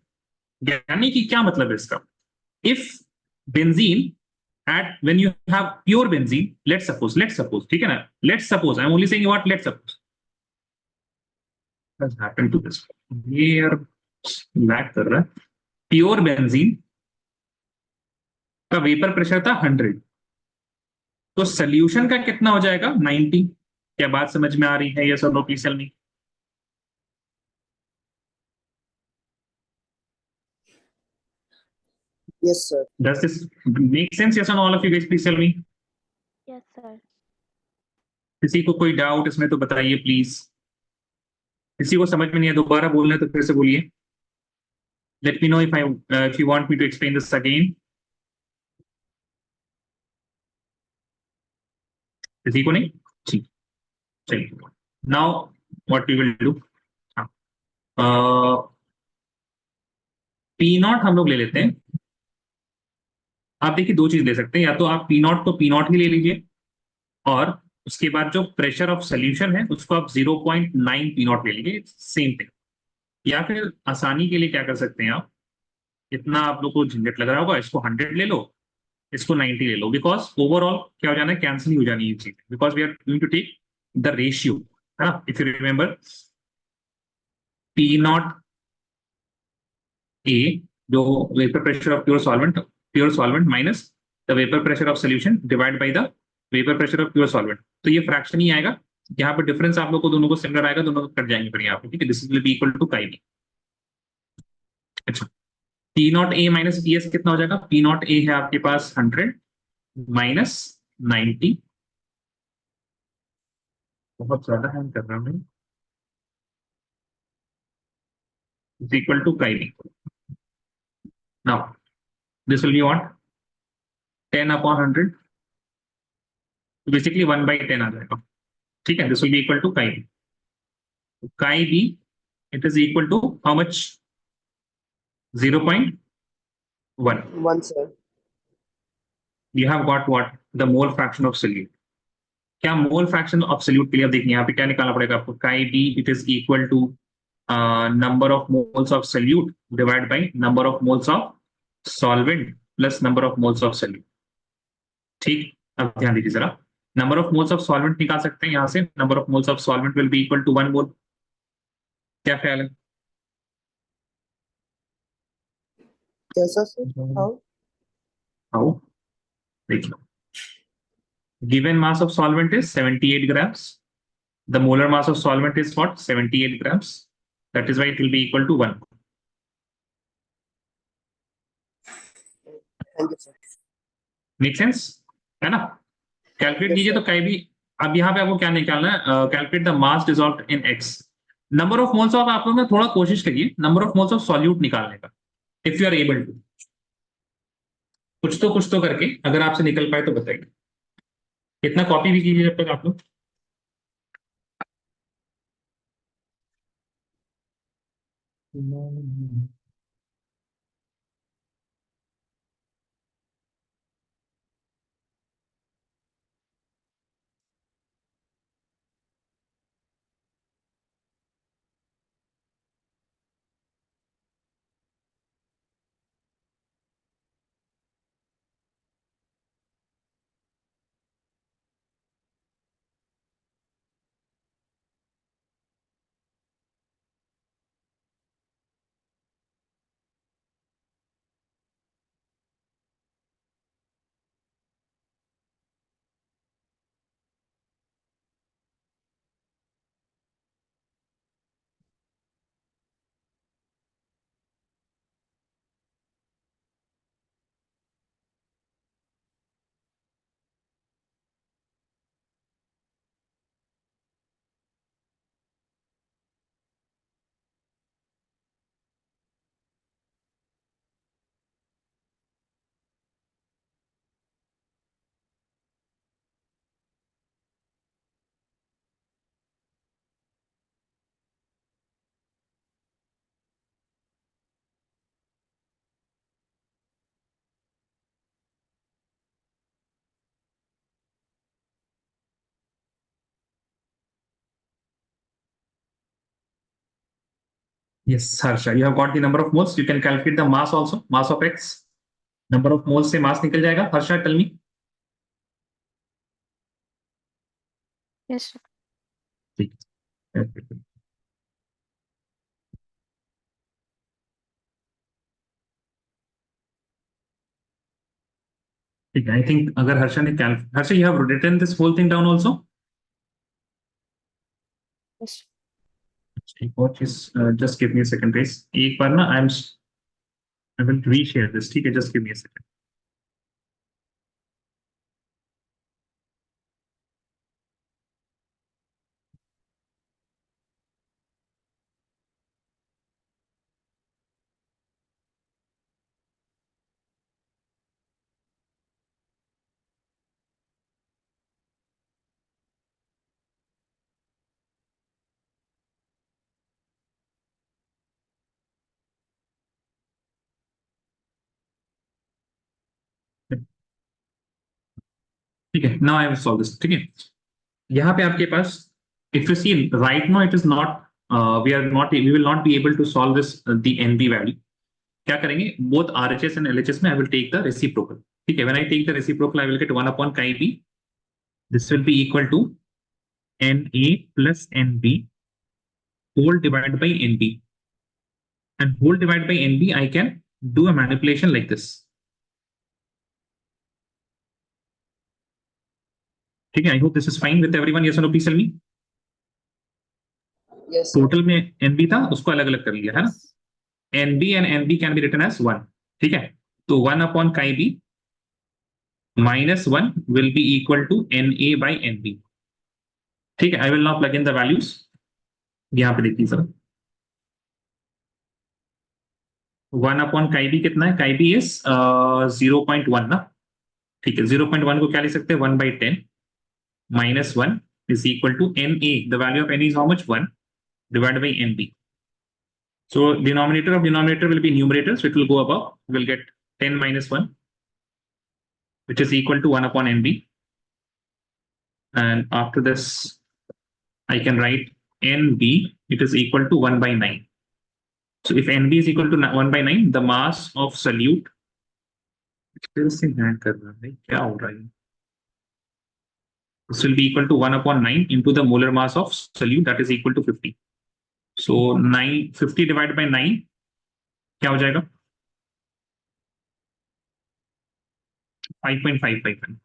Speaker 1: यानी कि क्या मतलब है इसका? If benzene when you have pure benzene, let's suppose, ठीक है ना, let's suppose, I'm only saying what, let's suppose. What's happened to this? ये यार लैग कर रहा है. प्योर बेंजीन का वेपर प्रेशर था 100, तो सोल्यूशन का कितना हो जाएगा? 90. क्या बात समझ में आ रही है? ये सब लोग please tell me.
Speaker 5: Yes, sir.
Speaker 1: Does this make sense? Yes or no, all of you guys, please tell me.
Speaker 3: Yes, sir.
Speaker 1: किसी को कोई डाउट इसमें तो बताइए प्लीज. किसी को समझ में नहीं है, दोबारा बोलना है तो फिर से बोलिए. Let me know if you want me to explain this again. किसी को नहीं? ठीक, चलिए. Now what we will do, P naught हम लोग ले लेते हैं. आप देखिए दो चीज ले सकते हैं, या तो आप पी नॉट को पी नॉट ही ले लीजिए, और उसके बाद जो प्रेशर ऑफ सोल्यूशन है उसको आप 0.9 पी नॉट ले लीजिए, सेम थिंग. या फिर आसानी के लिए क्या कर सकते हैं आप, इतना आप लोग को झंझट लग रहा होगा, इसको 100 ले लो, इसको 90 ले लो, बिकॉज ओवरऑल क्या हो जाना है, कैंसिल ही हो जानी है ये चीज, because we are going to take the ratio, है ना. If you remember, P naught A जो vapour pressure of pure solvent minus the vapour pressure of solution divide by the vapour pressure of pure solvent. तो ये fraction ही आएगा, यहाँ पर difference आप लोग को दोनों को सिमिलर आएगा, दोनों कट जाएंगे फिर यहाँ पे. ठीक है, this will be equal to chi B. अच्छा, P naught A minus P S कितना हो जाएगा? पी नॉट ए है आपके पास 100 माइनस 90, बहुत ज्यादा हैंग कर रहा हूं, is equal to chi B. Now this will be what, 10/100, basically 1/10 आ जाएगा. ठीक है, this will be equal to chi B. Chi B it is equal to how much? 0.1.
Speaker 5: 1, sir.
Speaker 1: You have got what? The mole fraction of solute. क्या mole fraction of solute के लिए अब देखिए यहाँ पे क्या निकालना पड़ेगा आपको? Chi B it is equal to number of moles of solute divide by number of moles of solvent plus number of moles of solute. ठीक, अब ध्यान दीजिए जरा, number of moles of solvent निकाल सकते हैं यहाँ से. Number of moles of solvent will be equal to 1 mole. क्या ख्याल है?
Speaker 5: कैसा सर? How?
Speaker 1: हाउ, देख लो. Given mass of solvent is 78 grams. The molar mass of solvent is what? 78 grams. That is why it will be equal to 1.
Speaker 5: Thank you sir.
Speaker 1: Make sense है ना? Calculate
Speaker 5: Yes,
Speaker 1: कीजिए
Speaker 5: sir.
Speaker 1: तो कहीं भी। अब यहाँ पे आपको क्या निकालना है? Calculate the mass dissolved in X. Number of moles of, आप लोग ना थोड़ा कोशिश करिए number of moles of solute निकालने का, if you are able to. कुछ तो करके अगर आपसे निकल पाए तो बताइए। इतना कॉपी भी कीजिए जब तक आप लोग। Yes, Harsha, you have got the number of moles. You can calculate the mass also, mass of X. Number of moles से mass निकल जाएगा. Harsha, tell me.
Speaker 3: Yes, sir.
Speaker 1: ठीक है. ठीक है. I think अगर हर्षा ने Harsha, you have written this whole thing down also.
Speaker 3: Yes.
Speaker 1: एक और चीज, just give me a second, please. एक बार ना I will reshare this. ठीक है, just give me a second. ठीक है. Now I will solve this. ठीक है. यहाँ पे आपके पास, if you see right now, it is not, we will not be able to solve this, the NB value. क्या करेंगे? Both RHS and LHS में I will take the reciprocal. ठीक है. When I take the reciprocal, I will get 1 upon chi b. This will be equal to NA plus NB whole divided by NB. And whole divided by NB, I can do a manipulation like this. ठीक है. I hope this is fine with everyone. Yes or no? Please tell me.
Speaker 5: Yes, sir.
Speaker 1: Total में NB था, उसको अलग अलग कर लिया है ना. NB and NB can be written as 1. ठीक है. तो 1 upon chi b minus 1 will be equal to NA by NB. ठीक है. I will now plug in the values. यहाँ पे देखिए सर. 1 upon chi b कितना है? Chi b is 0.1 ना. ठीक है. 0.1 को क्या लिख सकते हैं? 1 by 10 minus 1 is equal to NA. The value of NA is how much? 1 divided by NB. So denominator of denominator will be numerator, so it will go above. We'll get 10 minus 1, which is equal to 1 upon NB. And after this, I can write NB, it is equal to 1 by 9. So if NB is equal to 1 by 9, the mass of solute, this will be equal to 1 upon 9 into the molar mass of solute, that is equal to 50. So 50 divided by 9, क्या हो जाएगा? 5.55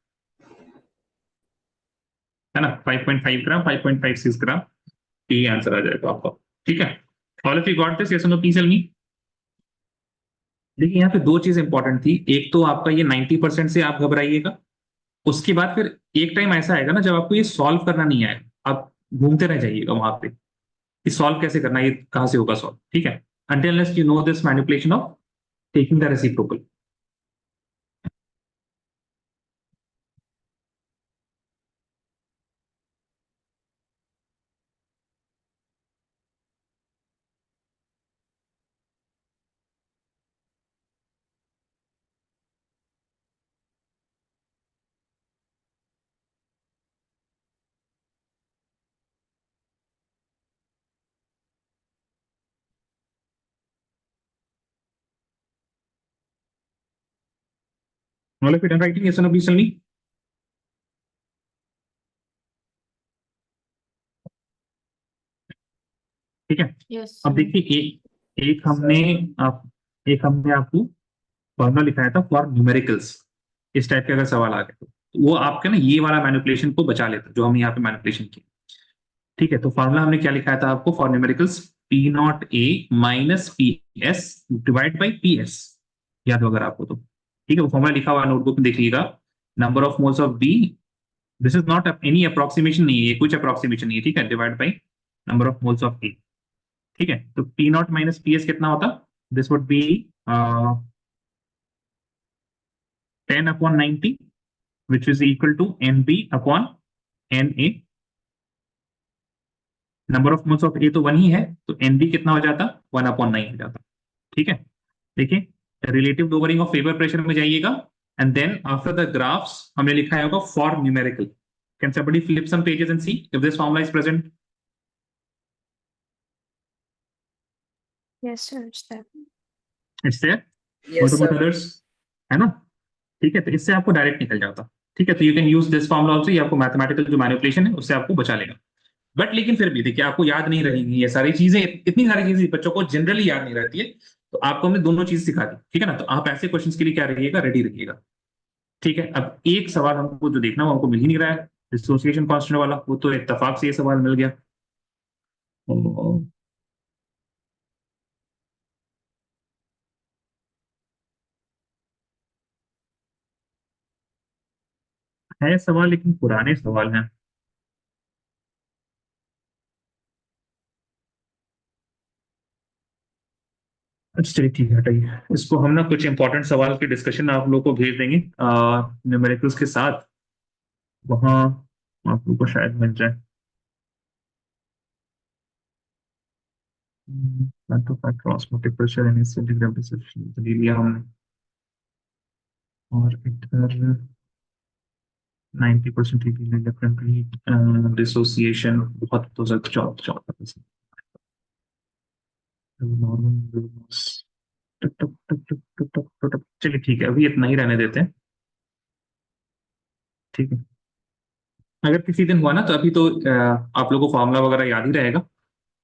Speaker 1: है ना. 5.5 ग्राम, 5.56 ग्राम, ये answer आ जाएगा आपका. ठीक है. All of you got this? Yes or no? Please tell me. देखिए यहाँ पे दो चीज इंपॉर्टेंट थी, एक तो आपका ये 90% से आप घबराइएगा, उसके बाद फिर एक टाइम ऐसा आएगा ना जब आपको ये सॉल्व करना नहीं आएगा, आप घूमते रह जाइएगा वहां पे कि सॉल्व कैसे करना है, ये कहां से होगा सॉल्व, ठीक है, until unless you know this manipulation of taking the reciprocal. All of it and writing, yes or no, please tell me. ठीक है,
Speaker 3: Yes.
Speaker 1: अब देखिए एक हमने एक हमने आपको फॉर्मूला लिखाया था फॉर न्यूमेरिकल्स, इस टाइप के अगर सवाल आ गए तो वो आपके ना ये वाला मैनिपुलेशन को बचा लेता जो हम यहाँ पे मैनिपुलेशन किया, ठीक है। तो फॉर्मूला हमने क्या लिखाया था आपको for numericals, P naught A minus P S divide by P S, याद हो अगर आपको तो, ठीक है। वो फॉर्मूला लिखा हुआ नोटबुक में देखिएगा, number of moles of B, this is not any approximation नहीं है, ये कुछ अप्रोक्सीमेशन नहीं है, ठीक है, divide by number of moles of A, ठीक है। तो P naught minus P S कितना होता, this would be 10 upon 90 which is equal to NB upon NA, number of moles of A तो 1 ही है, तो NB कितना हो जाता 1 अपॉन 9 हो जाता, ठीक है। देखिए relative lowering of vapour pressure में जाइएगा, and then after the graphs हमने लिखा है होगा for numerical, can somebody flip some pages and see if this formula is present?
Speaker 4: Yes, sir. It's there.
Speaker 1: It's there.
Speaker 5: Yes,
Speaker 1: What about
Speaker 5: sir.
Speaker 1: others? है ना, ठीक है, तो इससे आपको डायरेक्ट निकल जाता, ठीक है। तो you can use this formula also, ये आपको मैथमेटिकल जो मैनिपुलेशन है उससे आपको बचा लेगा। बट लेकिन फिर भी देखिए आपको याद नहीं रहेंगी ये सारी चीजें, इतनी सारी चीजें बच्चों को जनरली याद नहीं रहती है, तो आपको हमने दोनों चीज सिखा दी, ठीक है ना। तो आप ऐसे क्वेश्चंस के लिए क्या रहिएगा, रेडी रहिएगा, ठीक है। अब एक सवाल हमको जो देखना वो हमको मिल ही नहीं रहा है, डिसोसिएशन कांस्टेंट वाला, वो तो इत्तेफाक से ये सवाल मिल गया। है सवाल लेकिन पुराने सवाल हैं, अच्छा चलिए ठीक है, हटाइए इसको, हम ना कुछ इंपॉर्टेंट सवाल के डिस्कशन आप लोगों को भेज देंगे न्यूमेरिकल्स के साथ, वहाँ आप लोगों को शायद मिल जाए। ऑस्मोटिक प्रेशर ले लिया हमने, और इधर 90% डिफरेंटली डिसोसिएशन बहुत तो चलिए ठीक है, अभी इतना ही रहने देते हैं, ठीक है। अगर किसी दिन हुआ ना तो अभी तो आप लोगों को फॉर्मूला वगैरह याद ही रहेगा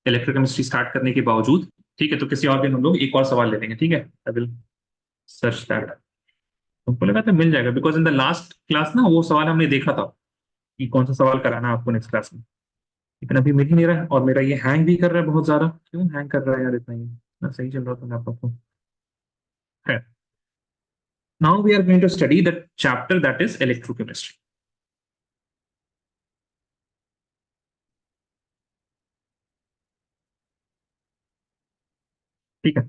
Speaker 1: इलेक्ट्रोकेमिस्ट्री स्टार्ट करने के बावजूद, ठीक है। तो किसी और दिन हम लोग एक और सवाल ले लेंगे, ठीक है, आई विल सर्च दैट, तुमको लगा था मिल जाएगा, because in the last class ना वो सवाल हमने देखा था कि कौन सा सवाल कराना है आपको नेक्स्ट क्लास में, लेकिन अभी मिल ही नहीं रहा है, और मेरा ये हैंग भी कर रहा है बहुत ज्यादा, क्यों हैंग कर रहा है यार इतना, ही इतना सही चल रहा था लैपटॉप को, है। Now we are going to study the chapter that is electrochemistry, ठीक है।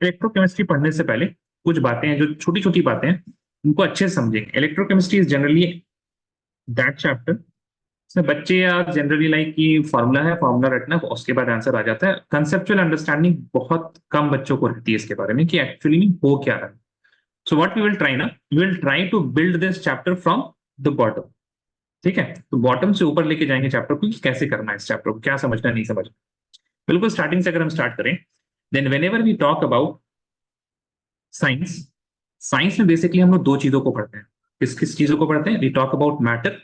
Speaker 1: इलेक्ट्रोकेमिस्ट्री पढ़ने से पहले कुछ बातें हैं जो छोटी छोटी बातें हैं उनको अच्छे से समझेंगे। Electrochemistry is generally that chapter, इसमें बच्चे या जनरली लाइक कि फॉर्मूला है, फॉर्मूला रटना है, उसके बाद आंसर आ जाता है, कंसेप्चुअल अंडरस्टैंडिंग बहुत कम बच्चों को रहती है इसके बारे में कि एक्चुअली में हो क्या रहा है। So what we will try ना, we will try to build this chapter from the bottom, ठीक है। तो बॉटम से ऊपर लेके जाएंगे चैप्टर को कि कैसे करना है इस चैप्टर को, क्या समझना नहीं समझना। बिल्कुल स्टार्टिंग से अगर हम स्टार्ट करें, then whenever we talk about science, science में बेसिकली हम लोग दो चीजों को पढ़ते हैं, किस किस चीजों को पढ़ते हैं, वी टॉक अबाउट मैटर,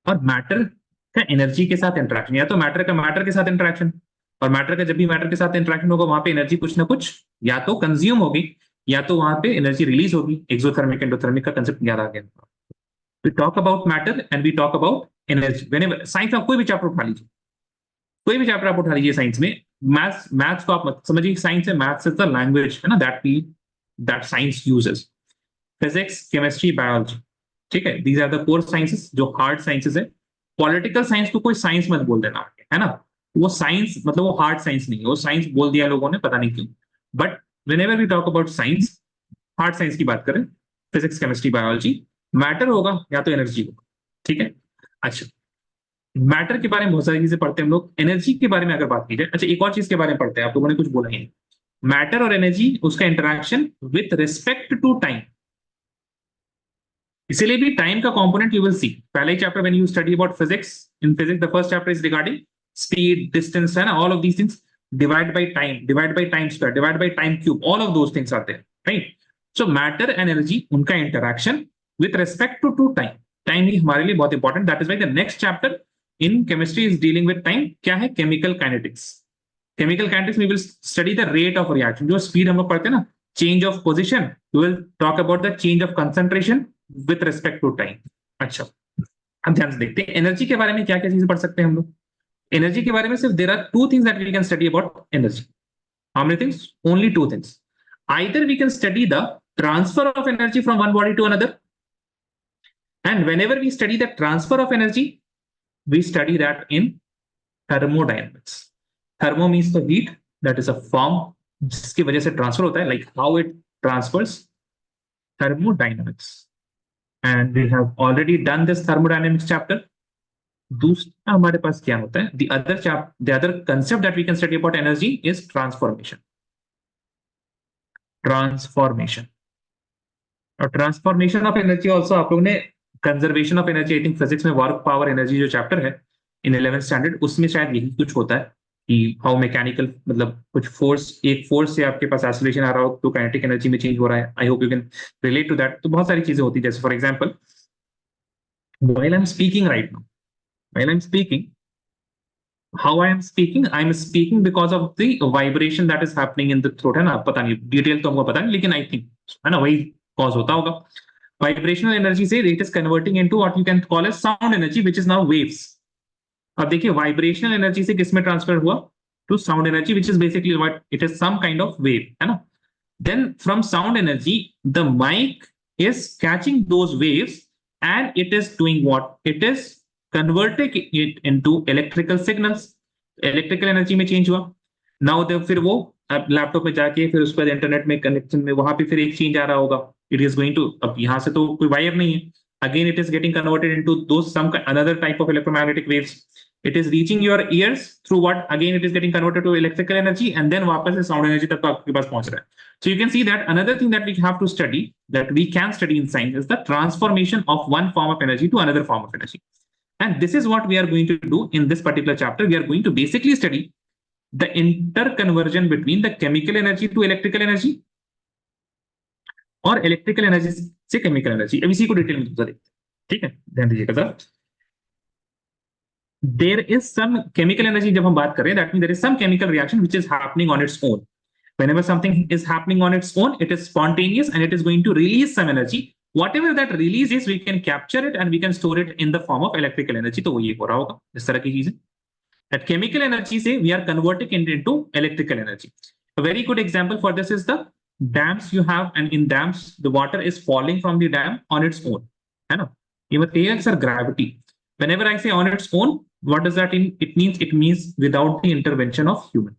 Speaker 1: और मैटर का एनर्जी के साथ इंटरेक्शन, या तो मैटर का मैटर के साथ इंटरेक्शन, और मैटर का जब भी मैटर के साथ इंटरेक्शन होगा वहां पे एनर्जी कुछ ना कुछ या तो कंज्यूम होगी या तो वहां पे एनर्जी रिलीज होगी, एक्सोथर्मिक एंडोथर्मिक का कंसेप्ट याद आ गया। We talk about matter and we talk about energy, whenever science में कोई भी चैप्टर उठा लीजिए, कोई भी चैप्टर आप उठा लीजिए साइंस में, मैथ्स को आप मत समझिए, साइंस है, मैथ्स इज द लैंग्वेज है ना, that science uses. Physics, chemistry, biology, ठीक है, these are the core sciences जो हार्ड साइंसेस है। पॉलिटिकल साइंस को कोई साइंस मत बोल देना, है ना, वो साइंस मतलब वो हार्ड साइंस नहीं है, वो साइंस बोल दिया लोगों ने, पता नहीं क्यों। But whenever we talk about science, hard science की बात करें, फिजिक्स, केमिस्ट्री, बायोलॉजी, मैटर होगा या तो एनर्जी होगा, ठीक है। अच्छा, मैटर के बारे में बहुत सारी चीजें पढ़ते हैं हम लोग। एनर्जी के बारे में अगर बात की जाए, अच्छा एक और चीज के बारे में पढ़ते हैं, आप लोगों ने कुछ बोला ही नहीं, मैटर और एनर्जी, उसका interaction with respect to time. इसीलिए भी टाइम का कंपोनेंट यू विल सी पहले ही chapter when you study about physics, in physics the first chapter is regarding speed, distance, है ना, all of these things, divide by time, divide by time square, divide by time cube, all of those things आते हैं, right. So matter and energy, उनका interaction with respect to time, time ही हमारे लिए बहुत important, that is why the next chapter in chemistry is dealing with time. क्या है? Chemical kinetics. Chemical kinetics में will study the rate of reaction, जो speed हम लोग पढ़ते हैं ना, change of position, we will talk about the change of concentration with respect to time. अच्छा, अब ध्यान से देखते हैं एनर्जी के बारे में क्या क्या चीजें पढ़ सकते हैं हम लोग। एनर्जी के बारे में सिर्फ there are two things that we can study about energy. How many things? Only two things. Either we can study the transfer of energy from one body to another, and whenever we study the transfer of energy, we study that in thermodynamics. Thermo means the heat, that is a form जिसकी वजह से transfer होता है, like how it transfers, thermodynamics, and we have already done this thermodynamics chapter. दूसरा हमारे पास क्या होता है, the other concept that we can study about energy is transformation. और ट्रांसफॉर्मेशन ऑफ एनर्जी ऑल्सो आप लोगों ने conservation of energy, I think physics में वर्क पावर एनर्जी जो चैप्टर है इन 11th स्टैंडर्ड, उसमें शायद यही कुछ होता है कि हाउ मैकेनिकल, मतलब कुछ फोर्स, एक फोर्स से आपके पास एक्सीलरेशन आ रहा हो तो काइनेटिक एनर्जी में चेंज हो रहा है। I hope you can relate to that. तो बहुत सारी चीजें होती है, जैसे for example while I am speaking right now, while I am speaking, how I am speaking because of the vibration that is happening in the throat, है ना, पता नहीं डिटेल तो हमको पता नहीं, लेकिन आई थिंक है ना वही कॉज होता होगा। वाइब्रेशनल एनर्जी से it is converting into what you can call as sound energy, which is now waves. अब देखिए वाइब्रेशनल एनर्जी से किसमें ट्रांसफर हुआ? To sound energy, which is basically what it is, some kind of wave, है ना। Then from sound energy the mic is catching those waves and it is doing what, it is converting it into electrical signals. Electrical energy में change हुआ। Now फिर वो laptop में जाके फिर उसके बाद इंटरनेट में कनेक्शन में वहां पे फिर एक चेंज आ रहा होगा, इट इज गोइंग टू, अब यहाँ से तो कोई वायर नहीं है, again it is getting converted into those some another type of electromagnetic waves, it is reaching your ears through what, again it is getting converted to electrical energy and then वापस से sound energy तक आपके पास पहुंच रहा है। So you can see that another thing that we have to study, that we can study in science, is the transformation of one form of energy to another form of energy, and this is what we are going to do in this particular chapter. We are going to basically study the interconversion between the chemical energy to electrical energy और electrical energy से chemical energy. अब इसी को detail में देखते हैं, ठीक है, ध्यान दीजिएगा जरा। There is some chemical energy, जब हम बात करें, that means there is some chemical reaction which is happening on its own. Whenever something is happening on its own, it is spontaneous and it is going to release some energy. Whatever that release is, we can capture it and we can store it in the form of electrical energy. तो वो ये हो रहा होगा, इस तरह की चीजें। That chemical energy से we are converting it into electrical energy. A very good example for this is the dams you have, and in dams the water is falling from the dam on its own, है ना। ये बताइए sir gravity, whenever I say on its own, what does that mean? It means without the intervention of human,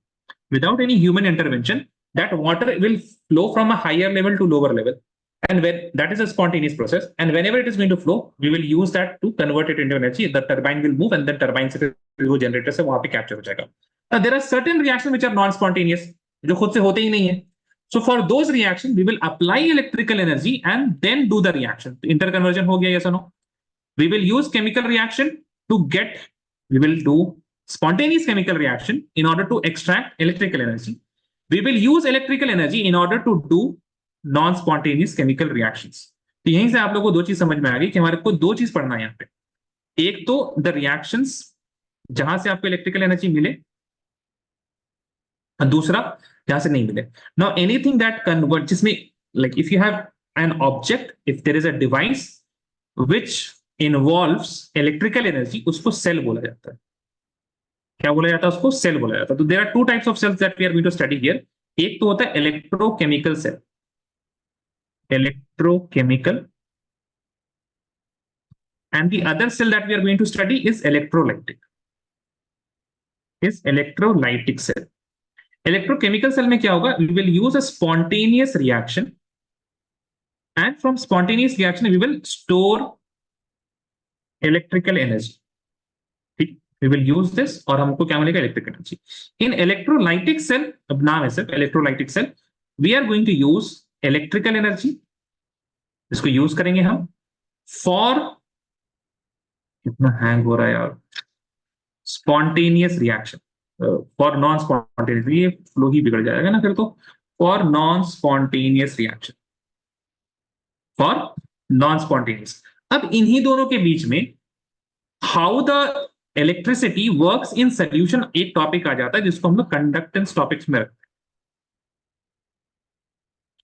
Speaker 1: without any human intervention, that water will flow from a higher level to lower level, and when that is a spontaneous process, and whenever it is going to flow, we will use that to convert it into energy. The turbine will move and then turbine से वो generator से वहां पे capture हो जाएगा। Now there are certain reactions which are non-spontaneous, जो खुद से होते ही नहीं है। So for those reactions, we will apply electrical energy and then do the reaction. Interconversion हो गया, yes or no? We will use chemical reaction to get, we will do spontaneous chemical reaction in order to extract electrical energy. We will use electrical energy in order to do non spontaneous chemical reactions. तो यहीं से आप लोगों को दो चीज समझ में आ गई कि हमारे को दो चीज पढ़ना है यहाँ पे, एक तो द रिएक्शंस जहां से आपको इलेक्ट्रिकल एनर्जी मिले, और दूसरा जहां से नहीं मिले। नाउ एनीथिंग दैट कन्वर्ट, जिसमें like if you have an object, if there is a device which involves electrical energy, उसको सेल बोला जाता है, क्या बोला जाता है उसको? सेल बोला जाता है। तो there are two types of cells that we are going to study here. एक तो होता है electrochemical cell, electrochemical, and the other cell that we are going to study is electrolytic cell. Electrochemical cell में क्या होगा? We will use a spontaneous reaction, and from spontaneous reaction we will store electrical energy. ठीक, we will use this और हमको क्या मिलेगा? Electrical energy. In electrolytic cell, अब नाम है सिर्फ electrolytic cell, we are going to use electrical energy, इसको यूज करेंगे हम for, कितना हैंग हो रहा है यार, spontaneous reaction, for non spontaneous, ये फ्लो ही बिगड़ जाएगा ना फिर तो, for non spontaneous reaction, for non spontaneous. अब इन्हीं दोनों के बीच में how the electricity works in solution एक टॉपिक आ जाता है जिसको हम लोग कंडक्टेंस टॉपिक्स में रखते हैं।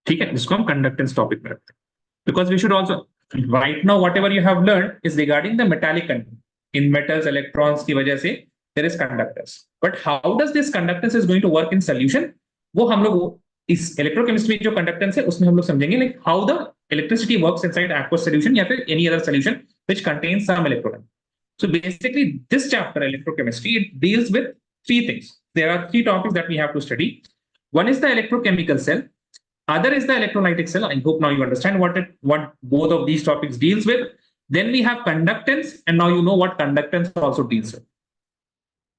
Speaker 1: ठीक है, जिसको हम कंडक्टेंस टॉपिक में रखते हैं, because we should also right now whatever you have learned is regarding the metallic content in metals, electrons की वजह से there is conductance, but how does this conductance is going to work in solution, वो हम लोग इस electrochemistry में जो conductance है उसमें हम लोग समझेंगे, like how the electricity works inside aqueous solution या फिर any other solution which contains some electrolyte. So basically this chapter electrochemistry, it deals with three things. There are three topics that we have to study. One is the electrochemical cell, other is the electrolytic cell. I hope now you understand what both of these topics deals with. Then we have conductance, and now you know what conductance also deals with.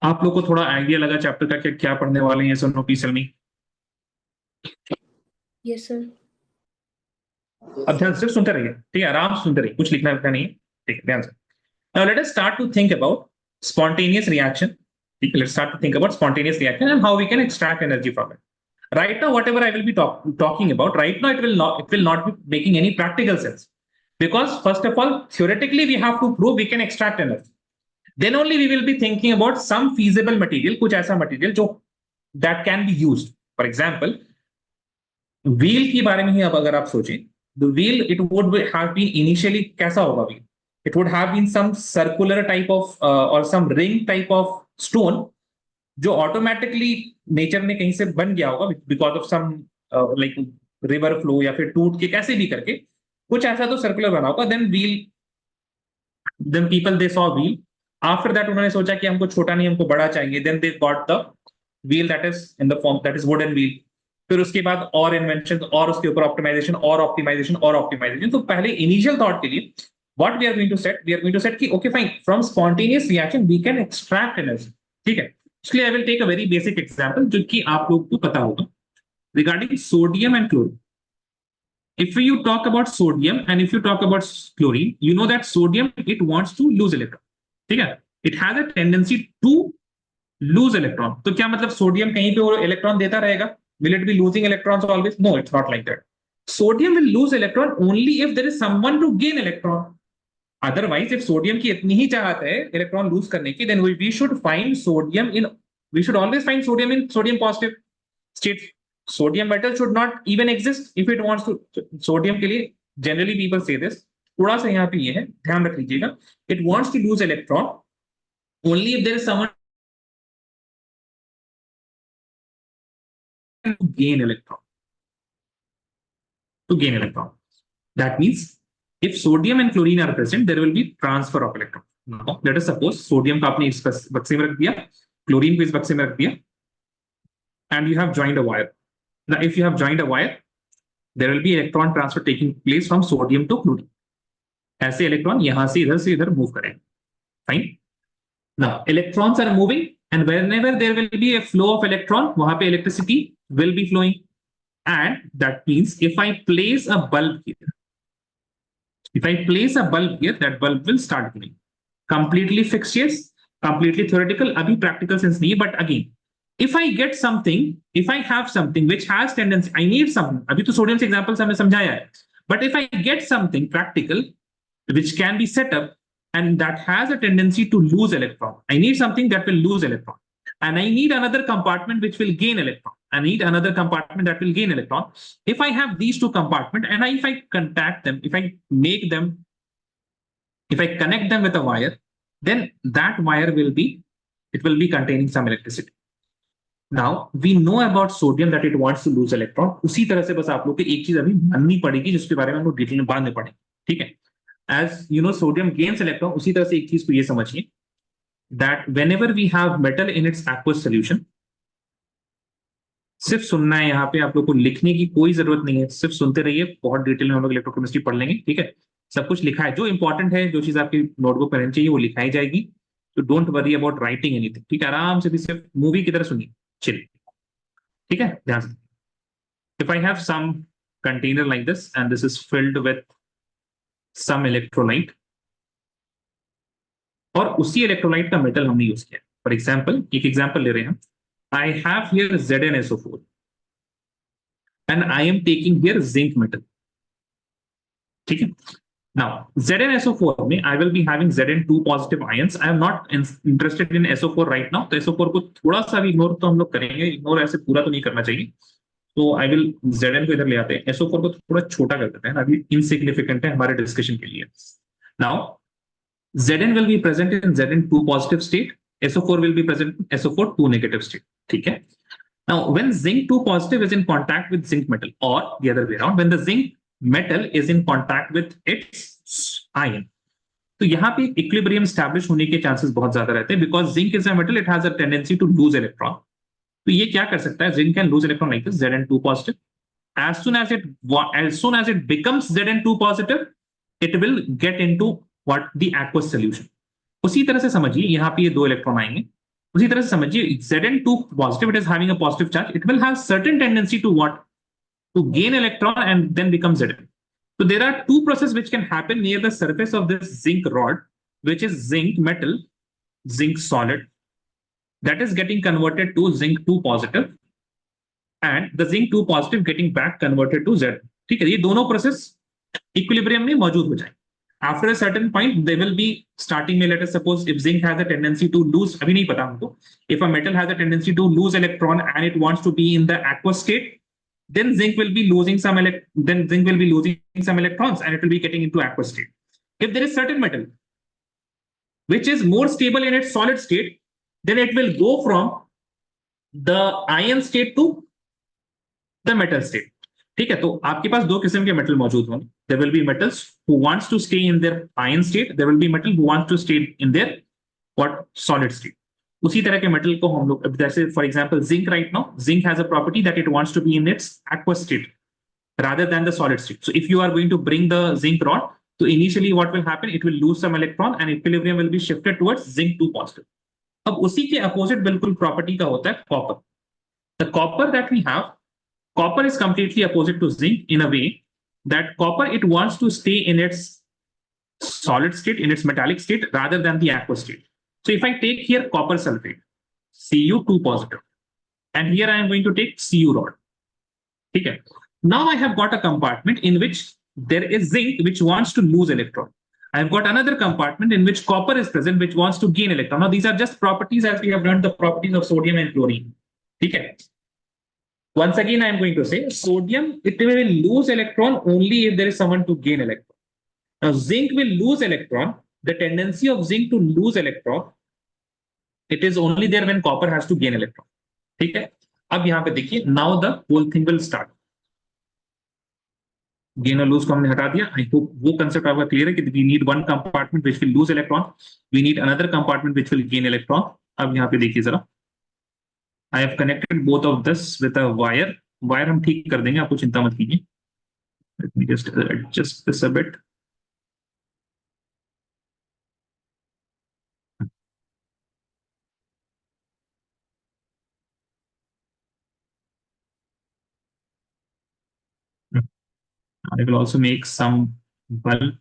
Speaker 1: आप लोग को थोड़ा idea लगा chapter का कि क्या पढ़ने वाले हैं SNOP cell में?
Speaker 3: Yes, sir.
Speaker 1: अब ध्यान से सुनते रहिए, ठीक है, आराम से सुनते रहिए, कुछ लिखना नहीं है, ठीक है, ध्यान से। Now let us start to think about spontaneous reaction. Let's start to think about spontaneous reaction and how we can extract energy from it. Right now, whatever I will be talking about, right now it will not be making any practical sense, because first of all, theoretically we have to prove we can extract energy. Then only we will be thinking about some feasible material, कुछ ऐसा material जो that can be used. For example, wheel के बारे में ही अब अगर आप सोचें, the wheel it would have been initially कैसा होगा wheel? It would have been some circular type of or some ring type of stone जो ऑटोमेटिकली नेचर में कहीं से बन गया होगा because of some like river flow या फिर टूट के कैसे भी करके कुछ ऐसा तो सर्कुलर बना होगा। Then people they saw wheel, after that उन्होंने सोचा कि हमको छोटा नहीं हमको बड़ा चाहिए, then they got the wheel that is in the form that is wooden wheel. फिर उसके बाद और इन्वेंशन और उसके ऊपर ऑप्टिमाइजेशन और ऑप्टिमाइजेशन और ऑप्टिमाइजेशन। तो पहले इनिशियल थॉट के लिए what we are going to set कि okay fine, from spontaneous reaction we can extract energy. ठीक है, इसलिए I will take a very basic example जो कि आप लोगों को पता होगा regarding sodium and chlorine. If you talk about sodium and if you talk about chlorine, you know that sodium it wants to lose electron. ठीक है, it has a tendency to lose electron. तो क्या मतलब sodium कहीं पे वो electron देता रहेगा? Will it be losing electrons always? No, it's not like that. Sodium will lose electron only if there is someone to gain electron. Otherwise, if sodium की इतनी ही चाहत है इलेक्ट्रॉन लूज करने की, then we should find sodium in, we should always find sodium in sodium positive state. Sodium metal should not even exist if it wants to. Sodium के लिए generally people say this, थोड़ा सा यहाँ पे ये है, ध्यान रख लीजिएगा, it wants to lose electron only if there is someone to gain electron. To gain electron. That means if sodium and chlorine are present, there will be transfer of electron. Now, let us suppose sodium को आपने इस बक्से में रख दिया, chlorine को इस बक्से में रख दिया, and you have joined a wire. Now, if you have joined a wire, there will be electron transfer taking place from sodium to chlorine. ऐसे इलेक्ट्रॉन यहां से इधर मूव करेंगे. Fine. Now, electrons are moving, and whenever there will be a flow of electron, वहां पे electricity will be flowing. And that means if I place a bulb here, that bulb will start glowing. Completely fixed, yes. Completely theoretical. Abhi practical sense nahi hai, but again, if I get something, if I have something which has tendency, I need something. Abhi to sodium se example se humne samjhaya hai. But if I get something practical which can be set up and that has a tendency to lose electron, I need something that will lose electron. And I need another compartment which will gain electron. I need another compartment that will gain electron. If I have these two compartments and if I contact them, if I make them, if I connect them with a wire, then that wire will be it will be containing some electricity. Now we know about sodium that it wants to lose electron. उसी तरह से बस आप लोग को एक चीज अभी माननी पड़ेगी जिसके बारे में हम लोग डिटेल में बाद में पढ़ेंगे, ठीक है? As you know, sodium gains electron, उसी तरह से एक चीज को ये समझिए that whenever we have metal in its aqueous solution, सिर्फ सुनना है, यहाँ पे आप लोग को लिखने की कोई जरूरत नहीं है, सिर्फ सुनते रहिए, बहुत डिटेल में हम लोग इलेक्ट्रोकेमिस्ट्री पढ़ लेंगे, ठीक है? सब कुछ लिखा है, जो इंपॉर्टेंट है, जो चीज आपकी नोटबुक पर रहनी चाहिए वो लिखाई जाएगी, तो don't worry about writing anything, ठीक है? आराम से भी सिर्फ मूवी की तरह सुनिए, चिल, ठीक है? ध्यान से. If I have some container like this and this is filled with some electrolyte, और उसी इलेक्ट्रोलाइट का मेटल हमने यूज किया. फॉर एग्जाम्पल, एक एग्जाम्पल ले रहे हैं हम. I have here ZnSO4 and I am taking here zinc metal. ठीक है? Now ZnSO4 में I will be having Zn2 positive ions. I am not interested in SO4 right now. तो SO4 को थोड़ा सा भी इग्नोर तो हम लोग करेंगे, इग्नोर ऐसे पूरा तो नहीं करना चाहिए. तो I will Zn को इधर ले आते हैं, SO4 को थोड़ा छोटा कर देते हैं, अभी इनसिग्निफिकेंट है हमारे डिस्कशन के लिए. Now Zn will be present in Zn2 positive state. SO4 will be present in SO4 2 negative state. ठीक है? Now, when zinc 2 positive is in contact with zinc metal, or the other way around, when the zinc metal is in contact with its ion, तो यहाँ पे equilibrium establish होने के chances बहुत ज्यादा रहते हैं, because zinc is a metal, it has a tendency to lose electron. तो ये क्या कर सकता है? Zinc can lose electron like this, Zn2 positive. As soon as it becomes Zn2 positive, it will get into what the aqueous solution. उसी तरह से समझिए, यहाँ पे ये दो इलेक्ट्रॉन आएंगे, उसी तरह से समझिए Zn2 positive, it is having a positive charge, it will have certain tendency to what? To gain electron and then become Zn. So there are two processes which can happen near the surface of this zinc rod, which is zinc metal, zinc solid, that is getting converted to zinc 2 positive, and the zinc 2 positive getting back converted to Z. ठीक है? ये दोनों process equilibrium में मौजूद हो जाए. After a certain point, they will be starting. Let us suppose if zinc has a tendency to lose, अभी नहीं पता हमको. If a metal has a tendency to lose electron and it wants to be in the aqueous state, then zinc will be losing some electrons and it will be getting into aqueous state. If there is certain metal which is more stable in its solid state, then it will go from the ion state to the metal state. ठीक है? तो आपके पास दो किस्म के metal मौजूद होंगे. There will be metals who wants to stay in their ion state. There will be metal who wants to stay in their what? Solid state. उसी तरह के मेटल को हम लोग, जैसे for example zinc right now, zinc has a property that it wants to be in its aqueous state rather than the solid state. So if you are going to bring the zinc rod, so initially what will happen? It will lose some electron and equilibrium will be shifted towards zinc 2 positive. अब उसी के opposite बिल्कुल property का होता है copper. The copper that we have, copper is completely opposite to zinc in a way that copper, it wants to stay in its solid state, in its metallic state rather than the aqueous state. So if I take here copper sulfate, Cu2 positive, and here I am going to take Cu rod. Okay. Now I have got a compartment in which there is zinc which wants to lose electron. I have got another compartment in which copper is present which wants to gain electron. Now these are just properties as we have learned the properties of sodium and chlorine. Okay. Once again, I am going to say sodium, it will lose electron only if there is someone to gain electron. Now zinc will lose electron. The tendency of zinc to lose electron, it is only there when copper has to gain electron. ठीक है? अब यहाँ पे देखिए, now the whole thing will start. Gain और lose को हमने हटा दिया. I hope वो concept आपका clear है कि we need one compartment which will lose electron. We need another compartment which will gain electron. अब यहाँ पे देखिए जरा. I have connected both of this with a wire. Wire हम ठीक कर देंगे, आपको चिंता मत कीजिए. Let me just adjust this a bit. I will also make some bulb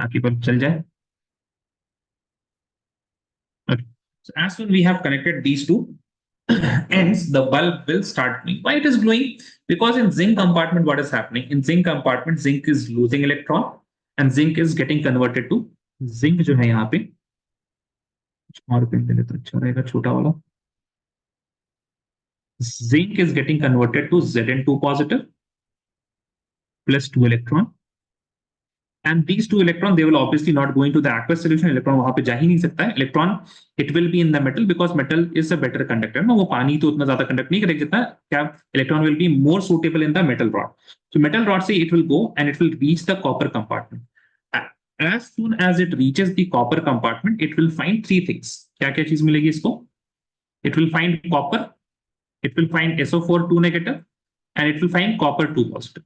Speaker 1: ताकि बल्ब चल जाए. Okay. So as soon we have connected these two ends, the bulb will start glowing. Why it is glowing? Because in zinc compartment, what is happening? In zinc compartment, zinc is losing electron and zinc is getting converted to zinc जो है यहाँ पे, और pen ले लेते अच्छा रहेगा छोटा वाला. Zinc is getting converted to Zn2 positive plus 2 electron, and these two electron they will obviously not go into the aqueous solution. Electron वहां पे जा ही नहीं सकता है. Electron it will be in the metal because metal is a better conductor. ना वो पानी तो उतना ज्यादा कंडक्ट नहीं करेगा जितना क्या electron will be more suitable in the metal rod. So metal rod से it will go and it will reach the copper compartment. As soon as it reaches the copper compartment, it will find three things. क्या क्या चीज मिलेगी इसको? It will find copper, it will find SO4 2 negative, and it will find copper 2 positive.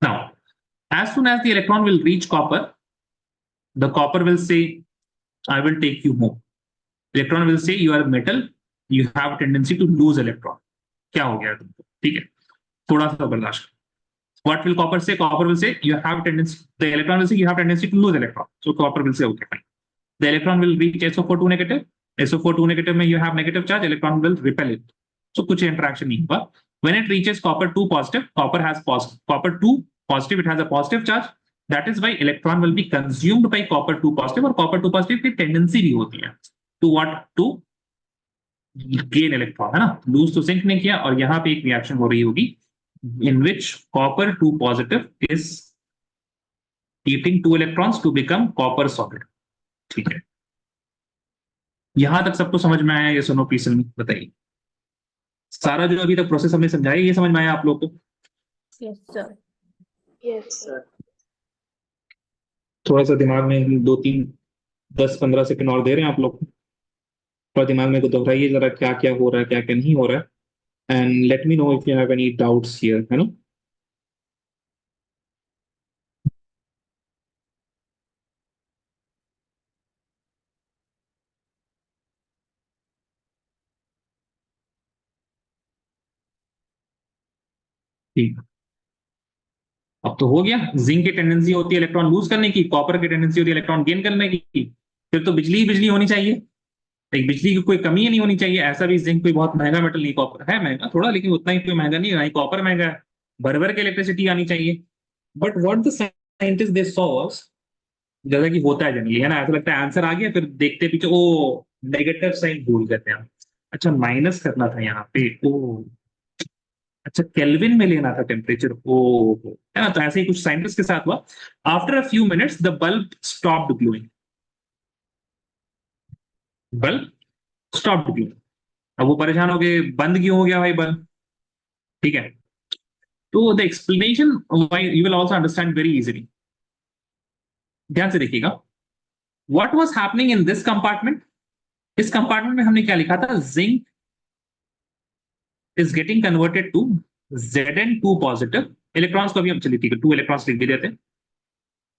Speaker 1: Now, as soon as the electron will reach copper, the copper will say, I will take you home. Electron will say, you are metal, you have a tendency to lose electron. क्या हो गया तुमको? ठीक है, थोड़ा सा बर्दाश्त. What will copper say? Copper will say, you have tendency, the electron will say, you have tendency to lose electron. So copper will say, okay, fine. The electron will reach SO4 2 negative. SO4 2 negative में you have negative charge, electron will repel it. So कुछ interaction नहीं हुआ. When it reaches copper 2 positive, copper has positive. Copper 2 positive, it has a positive charge. That is why electron will be consumed by copper 2 positive, और copper 2 positive की tendency भी होती है to what? To gain electron, है ना? Lose तो zinc ने किया, और यहाँ पे एक reaction हो रही होगी in which copper 2 positive is eating 2 electrons to become copper solid. ठीक है, यहां तक सबको समझ में आया? ये सुनो प्लीज बताइए. सारा जो अभी तक प्रोसेस हमने समझाया, ये समझ में आया आप लोग को?
Speaker 3: Yes, sir.
Speaker 5: Yes, sir.
Speaker 1: थोड़ा सा दिमाग में 2-3 10-15 सेकंड और दे रहे हैं आप लोग को, और दिमाग में को दोहराइए जरा क्या क्या हो रहा है, क्या क्या नहीं हो रहा है. And let me know if you have any doubts here, है ना? ठीक, अब तो हो गया. जिंक की टेंडेंसी होती है इलेक्ट्रॉन लूज करने की, कॉपर की टेंडेंसी होती है इलेक्ट्रॉन गेन करने की. फिर तो बिजली ही बिजली होनी चाहिए, एक बिजली की कोई कमी ही नहीं होनी चाहिए. ऐसा भी जिंक कोई बहुत महंगा मेटल नहीं, कॉपर है महंगा थोड़ा, लेकिन उतना ही कोई महंगा नहीं है. कॉपर महंगा है, भर भर के इलेक्ट्रिसिटी आनी चाहिए. But what the scientist they saw was, जैसा कि होता है जनरली, है ना, ऐसा लगता है आंसर आ गया, फिर देखते पीछे ओ नेगेटिव साइन भूल गए थे हम. अच्छा माइनस करना था यहाँ पे, ओ अच्छा केल्विन में लेना था टेम्परेचर, ओ है ना. तो ऐसे ही कुछ साइंटिस्ट के साथ हुआ. After a few minutes the bulb stopped glowing, bulb stopped glowing. अब वो परेशान हो गए, बंद क्यों हो गया भाई बल्ब? ठीक है, तो the explanation you will also understand very easily. ध्यान से देखिएगा, what was happening in this compartment. इस कंपार्टमेंट में हमने क्या लिखा था? Zinc is getting converted to Zn2 positive. Electrons को अभी हम चलिए ठीक है 2 इलेक्ट्रॉन्स लिख भी देते हैं.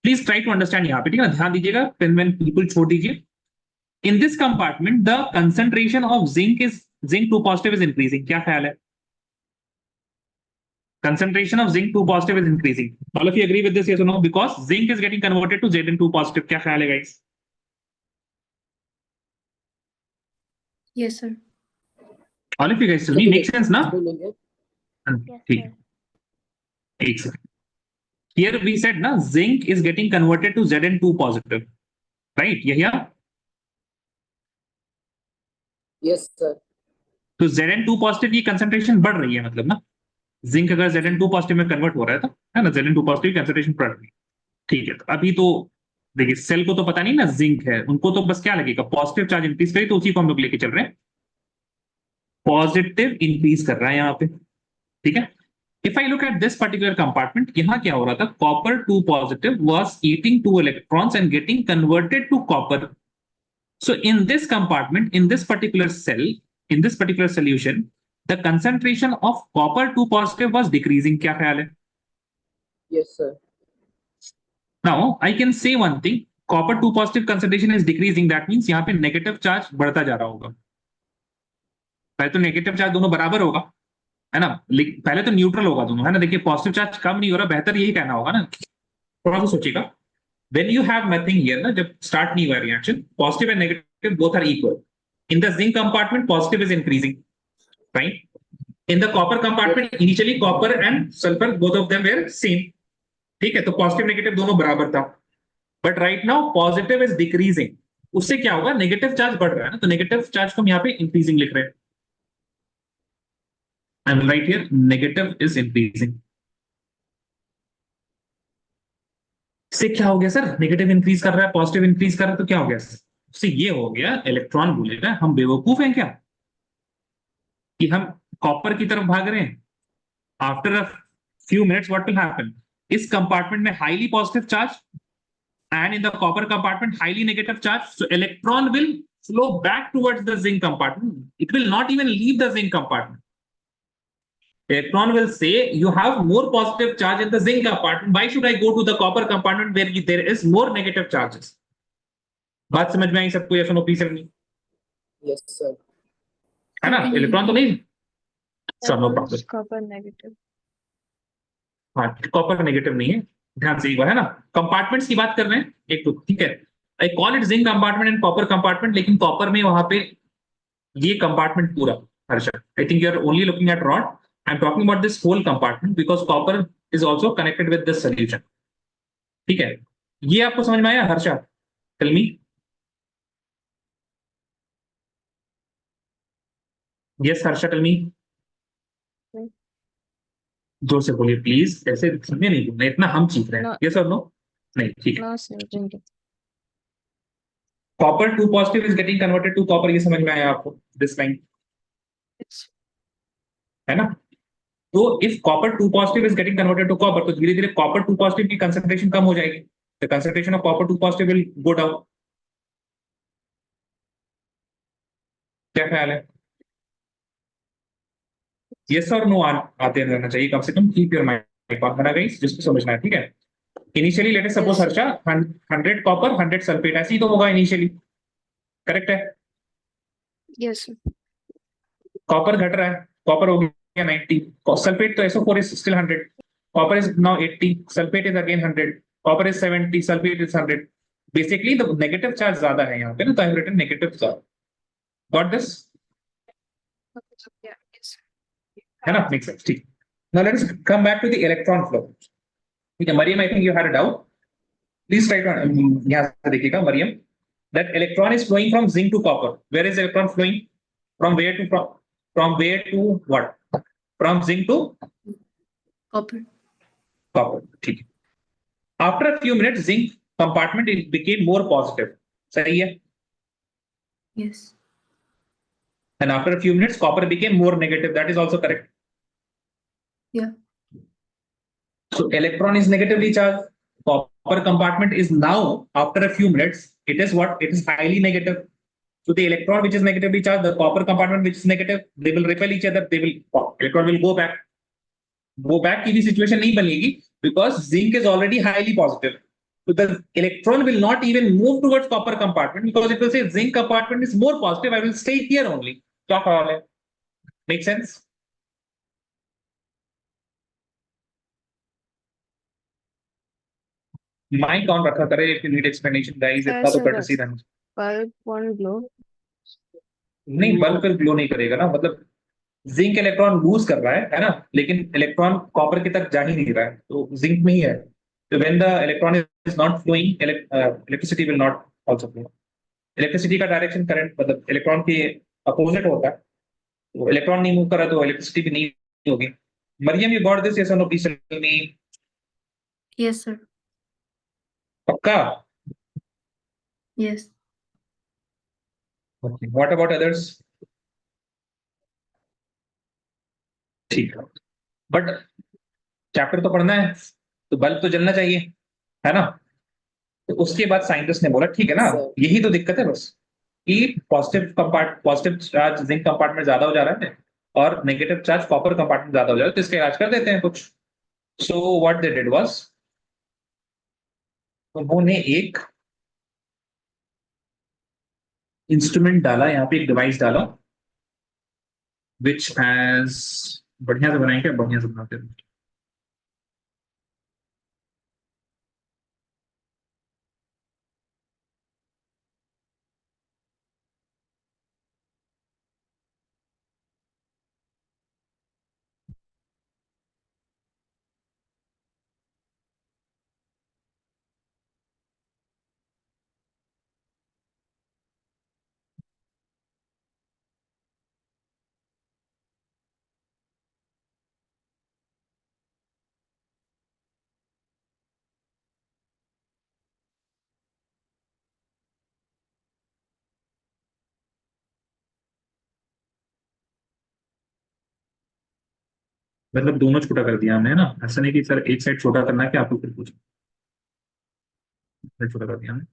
Speaker 1: प्लीज ट्राई टू अंडरस्टैंड यहाँ पे, ठीक है, ध्यान दीजिएगा, पेन वेन बिल्कुल छोड़ दीजिए. इन this compartment the concentration of zinc 2 positive is increasing. क्या ख्याल है? Concentration of zinc 2 positive is increasing. All of you agree with this, yes or no? Because zinc is getting converted to Zn2 positive. क्या ख्याल है guys?
Speaker 3: Yes, sir.
Speaker 1: All of you guys tell me, make sense ना?
Speaker 5: बोलेंगे.
Speaker 1: ठीक है, एक second. Here we said ना zinc is getting converted to Zn2 positive, right? यही है.
Speaker 5: Yes, sir.
Speaker 1: तो Zn2 positive की कंसंट्रेशन बढ़ रही है, मतलब ना जिंक अगर Zn2 पॉजिटिव में कन्वर्ट हो रहा है तो, है ना, Zn2 पॉजिटिव कंसंट्रेशन बढ़ रही है. ठीक है, तो अभी तो देखिए सेल को तो पता नहीं ना जिंक है, उनको तो बस क्या लगेगा पॉजिटिव चार्ज इंक्रीज करे, तो उसी को हम लोग लेके चल रहे हैं. पॉजिटिव इंक्रीज कर रहा है यहाँ पे, ठीक है. If I look at this particular compartment, यहाँ क्या हो रहा था? Copper 2 positive was eating 2 electrons and getting converted to copper. So in this compartment, in this particular cell, in this particular solution, the concentration of copper 2 positive was decreasing. क्या ख्याल है?
Speaker 5: Yes, sir.
Speaker 1: Now I can say one thing, copper 2 positive concentration is decreasing. That means यहाँ पे negative charge बढ़ता जा रहा होगा. पहले तो negative charge दोनों बराबर होगा, है ना, पहले तो न्यूट्रल होगा दोनों, है ना. देखिए पॉजिटिव चार्ज कम नहीं हो रहा, बेहतर यही कहना होगा ना. थोड़ा सा सोचिएगा, when you have nothing here ना, जब स्टार्ट नहीं हुआ reaction, positive and negative both are equal. In the zinc compartment, positive is increasing, right? In the copper compartment, initially copper and sulfur, both of them were same. ठीक है, तो positive negative दोनों बराबर था. But right now positive is decreasing. उससे क्या होगा? Negative charge बढ़ रहा है ना, तो नेगेटिव चार्ज को हम यहाँ पे इंक्रीजिंग लिख रहे हैं. I am right here, negative is increasing. इससे क्या हो गया सर, नेगेटिव इंक्रीज कर रहा है, पॉजिटिव इंक्रीज कर रहा है, तो क्या हो गया उससे? ये हो गया, इलेक्ट्रॉन बोलेगा हम बेवकूफ हैं क्या कि हम कॉपर की तरफ भाग रहे हैं। After a few minutes what will happen, इस कंपार्टमेंट में highly positive charge and in the copper compartment highly negative charge, so electron will flow back towards the zinc compartment. It will not even leave the zinc compartment. Electron will say you have more positive charge in the zinc compartment, why should I go to the copper compartment where there is more negative charges? बात समझ में आई सबको? yes or no please tell me.
Speaker 5: Yes, sir.
Speaker 1: है ना, electron तो नहीं, sir no problem.
Speaker 3: Copper negative.
Speaker 1: हाँ, copper negative नहीं है, ध्यान से एक बार, है ना। कंपार्टमेंट्स की बात कर रहे हैं एक तो, ठीक है। I call it zinc compartment and copper compartment, लेकिन कॉपर में वहां पे ये कंपार्टमेंट पूरा, Harshad I think you are only looking at rod, I am talking about this whole compartment because copper is also connected with this solution, ठीक है। ये आपको समझ में आया Harshad? Tell me. Yes Harshad, tell me. जोर से बोलिए प्लीज, ऐसे समय नहीं बोलना, इतना हम चीख रहे हैं।
Speaker 3: No.
Speaker 1: यस और नो? नहीं, ठीक है।
Speaker 3: No, sir. Didn't.
Speaker 1: Copper two positive is getting converted to copper, ये समझ में आया आपको दिस लाइन,
Speaker 3: Yes.
Speaker 1: है ना। तो if copper two positive is getting converted to copper, तो धीरे धीरे कॉपर टू पॉजिटिव की कंसंट्रेशन कम हो जाएगी, the concentration of copper two positive will go down. क्या ख्याल है? यस और नो आते रहना चाहिए कम से कम, कीप योर माइंड ऑन बना गई, जिसको समझना है, ठीक है। Initially let us suppose
Speaker 5: Yes.
Speaker 1: Harsha 100 copper 100 sulphate, ऐसे ही तो होगा इनिशियली, करेक्ट है।
Speaker 3: Yes, sir.
Speaker 1: कॉपर घट रहा है, कॉपर हो गया 90, सल्फेट तो SO4 is still 100, copper is now 80, sulphate is again 100, copper is 70, sulphate is 100। Basically the negative charge ज्यादा है यहाँ पे ना, तो I have written negative charge, got this?
Speaker 3: Yeah. Yes.
Speaker 1: है ना, मेक सेंस, ठीक। Now let us come back to the electron flow, ठीक है। Mariam I think you had a doubt, please try to, यहाँ से देखिएगा Maryam, that electron is flowing from zinc to copper. Where is electron flowing? From where to from where to what? From zinc to
Speaker 3: Copper.
Speaker 1: copper. ठीक है। After a few minutes, zinc compartment it became more positive. सही है।
Speaker 3: Yes.
Speaker 1: And after a few minutes, copper became more negative. That is also correct.
Speaker 3: Yeah.
Speaker 1: So electron is negatively charged. Copper compartment is now, after a few minutes, it is what? It is highly negative. So the electron which is negatively charged, the copper compartment which is negative, they will repel each other. They will, electron will go back. Go back की भी situation नहीं बनेगी because zinc is already highly positive. So the electron will not even move towards copper compartment because it will say zinc compartment is more positive. I will stay here only. क्या ख्याल है? Make sense? Mic on रखा करे if you need explanation, guys. इतना तो courtesy रहना चाहिए।
Speaker 3: Bulb won't glow.
Speaker 1: नहीं, बल्ब फिर ग्लो नहीं करेगा ना, मतलब जिंक इलेक्ट्रॉन लूज कर रहा है ना, लेकिन इलेक्ट्रॉन कॉपर की तक जा ही नहीं रहा है, तो जिंक में ही है। तो when the electron is not flowing, electricity will not also flow. Electricity का डायरेक्शन करंट मतलब इलेक्ट्रॉन के अपोजिट होता है, तो इलेक्ट्रॉन नहीं मूव कर रहा तो इलेक्ट्रिसिटी भी नहीं होगी। Maryam, you got this? Yes और no please tell me.
Speaker 3: Yes, sir.
Speaker 1: पक्का?
Speaker 3: Yes.
Speaker 1: Okay, what about others? ठीक है, बट चैप्टर तो पढ़ना है, तो बल्ब तो जलना चाहिए, है ना। तो उसके बाद साइंटिस्ट ने बोला ठीक है ना,
Speaker 5: Sir.
Speaker 1: यही तो दिक्कत है बस कि पॉजिटिव चार्ज जिंक कंपार्टमेंट ज्यादा हो जा रहा है और नेगेटिव चार्ज कॉपर कंपार्टमेंट ज्यादा हो जा रहा है, तो इसका इलाज कर देते हैं कुछ। So what they did was, उन्होंने एक इंस्ट्रूमेंट डाला, यहाँ पे एक डिवाइस डाला विच हैज, बढ़िया से बनाएंगे, बढ़िया से बनाते हैं। मतलब दोनों छोटा कर दिया हमने, है ना, ऐसा नहीं कि सर एक साइड छोटा करना है कि आपको फिर पूछो, छोटा कर दिया हमने।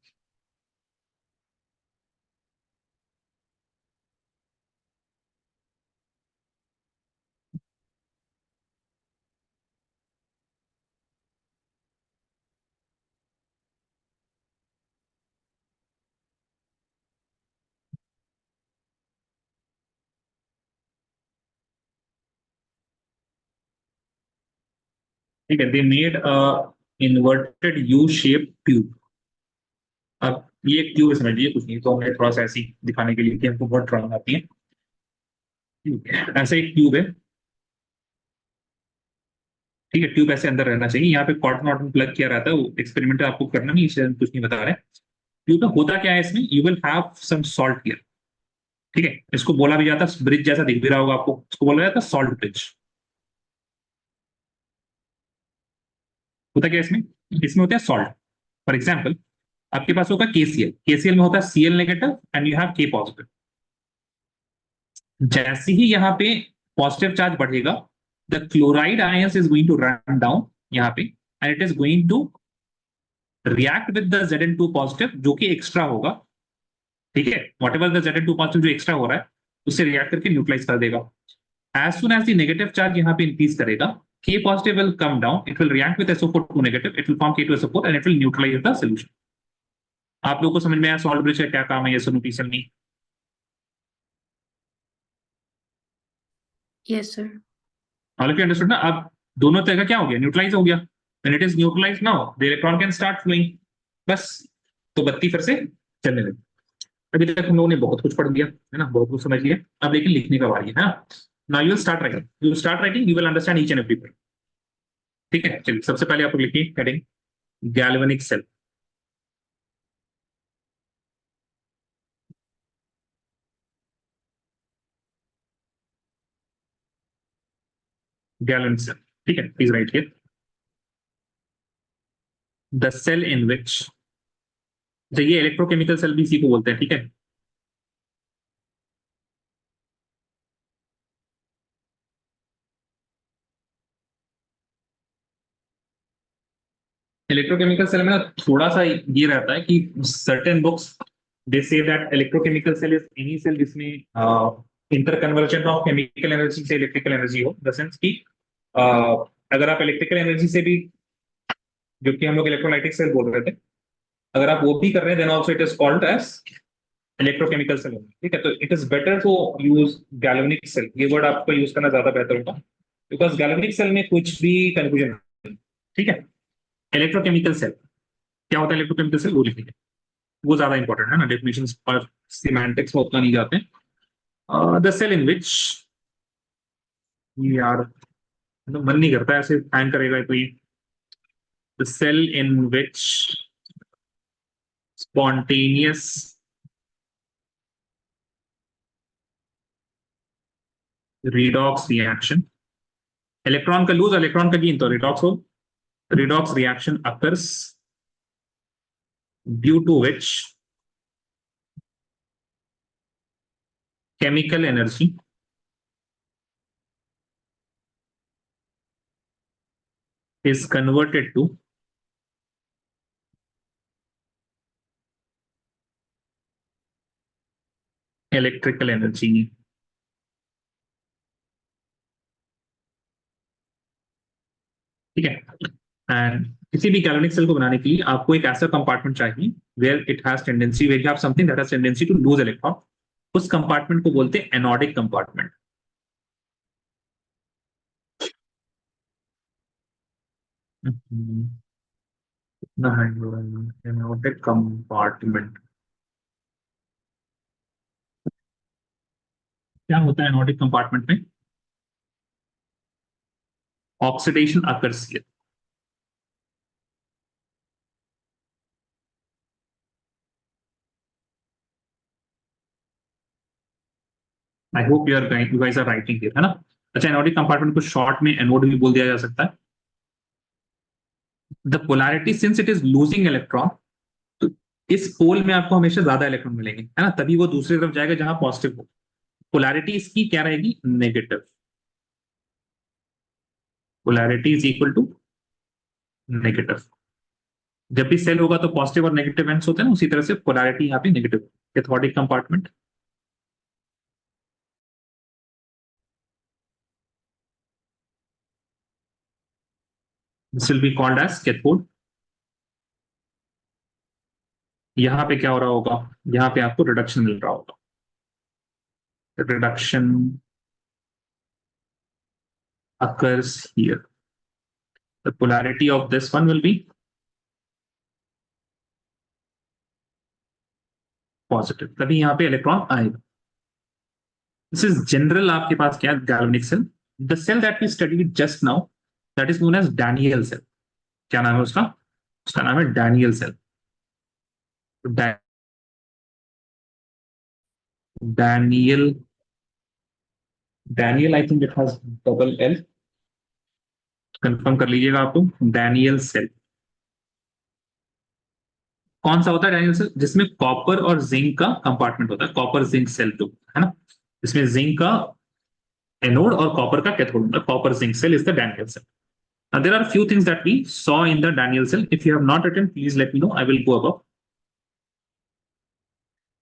Speaker 1: ठीक है, they made a inverted U shape tube. अब ये एक ट्यूब समझ लीजिए, कुछ नहीं, तो हमने थोड़ा सा ऐसी दिखाने के लिए कि हमको बहुत ड्राइंग आती है। ठीक है, ऐसा एक ट्यूब है। ठीक है, ट्यूब ऐसे अंदर रहना चाहिए, यहाँ पे कॉटन वॉटन प्लग किया रहता है, वो एक्सपेरिमेंट आपको करना नहीं, इसलिए हम कुछ नहीं बता रहे। ट्यूब में होता क्या है, इसमें you will have some salt here. ठीक है, इसको बोला भी जाता है, ब्रिज जैसा दिख भी रहा होगा आपको, इसको बोला जाता है सॉल्ट ब्रिज। होता क्या है इसमें, इसमें होता है सॉल्ट। फॉर एग्जाम्पल, आपके पास होगा केसीएल, केसीएल में होता है Cl negative and you have K positive. जैसे ही यहाँ पे पॉजिटिव चार्ज बढ़ेगा, the chloride ions is going to run down यहाँ पे, and it is going to react with the Zn2 positive जो कि एक्स्ट्रा होगा। ठीक है, what the Zn2 positive जो एक्स्ट्रा हो रहा है, उससे रिएक्ट करके न्यूट्रलाइज कर देगा। As soon as the negative charge यहाँ पे इंक्रीज करेगा, K positive will come down, it will react with SO4 negative, it will form K2SO4 and it will neutralize the solution. आप लोगों को समझ में आया सॉल्ट ब्रिज का क्या काम है, SO2 में?
Speaker 3: Yes, sir.
Speaker 1: All of you understood ना? अब दोनों तरह का क्या हो गया, न्यूट्रलाइज हो गया। When it is neutralise now the electron can start flowing, बस, तो बत्ती फिर से चलने लगी। अभी तक हम लोगों ने बहुत कुछ पढ़ लिया है ना, बहुत कुछ समझ लिया, अब लेकिन लिखने का बारी है ना। Now you will start writing, you start writing, you will understand each and every word. ठीक है, चलिए सबसे पहले आप लोग लिखिए heading galvanic cell. Galvanic cell, ठीक है, please write here the cell in which, ये इलेक्ट्रोकेमिकल सेल भी इसी को बोलते हैं। ठीक है, इलेक्ट्रोकेमिकल सेल में ना थोड़ा सा ये रहता है कि certain books they say that electrochemical cell is any cell जिसमें interconversion of chemical energy से इलेक्ट्रिकल एनर्जी हो, द सेंस कि अगर आप इलेक्ट्रिकल एनर्जी से भी, जो कि हम लोग इलेक्ट्रोलाइटिक सेल बोल रहे थे, अगर आप वो भी कर रहे हैं then also it is called as electrochemical cell. ठीक है, तो it is better to use galvanic cell, ये वर्ड आपको यूज करना ज्यादा बेहतर होगा, बिकॉज गैल्वेनिक सेल में कुछ भी कंफ्यूजन। ठीक है, इलेक्ट्रोकेमिकल सेल क्या होता है, इलेक्ट्रोकेमिकल सेल वो लिखेंगे, वो ज्यादा इंपॉर्टेंट है ना, डेफिनेशंस पर सिमेंटिक्स में उतना नहीं जाते। द सेल इन विच, यार तो मन नहीं करता ऐसे फैन करेगा तो ये, the cell in which spontaneous redox reaction, electron का लूज इलेक्ट्रॉन का गेन, तो रिडॉक्स हो, redox reaction occurs due to which chemical energy is converted to electrical energy। ठीक है, एंड किसी भी गैल्वेनिक सेल को बनाने के लिए आपको एक ऐसा कंपार्टमेंट चाहिए where it has tendency, where you have something that has tendency to lose electron, उस कंपार्टमेंट को बोलते हैं एनोडिक कंपार्टमेंट। एनोडिक कंपार्टमेंट क्या होता है, एनोडिक कंपार्टमेंट में oxidation occurs here. I hope you guys are writing here, है ना। अच्छा, एनोडिक कंपार्टमेंट को शॉर्ट में एनोड भी बोल दिया जा सकता है। The polarity since it is losing electron, तो इस पोल में आपको हमेशा ज्यादा इलेक्ट्रॉन मिलेंगे, है ना, तभी वो दूसरी तरफ जाएगा जहां पॉजिटिव हो। पोलैरिटी इसकी क्या रहेगी, negative. Polarity is equal to negative. जब भी सेल होगा तो पॉजिटिव और नेगेटिव एंड्स होते हैं ना, उसी तरह से पोलैरिटी यहाँ पे negative. Cathodic compartment, this will be called as cathode. यहाँ पे क्या हो रहा होगा, यहाँ पे आपको रिडक्शन मिल रहा होगा। Reduction occurs here. The polarity of this one will be positive, तभी यहाँ पे इलेक्ट्रॉन आएगा। दिस इज जनरल आपके पास क्या है, galvanic cell. The cell that we studied just now, that is known as Daniell cell. क्या नाम है उसका? उसका नाम है Daniell cell. Daniell, Daniell I think it has double L, confirm कर लीजिएगा आप लोग। डैनियल सेल कौन सा होता है? डैनियल सेल जिसमें कॉपर और जिंक का कंपार्टमेंट होता है, कॉपर जिंक सेल टू, है ना। इसमें जिंक का एनोड और कॉपर का कैथोड होता है। Copper zinc cell is the Daniell cell. Now, there are few things that we saw in the Daniel cell. If you have not written, please let me know. I will go above.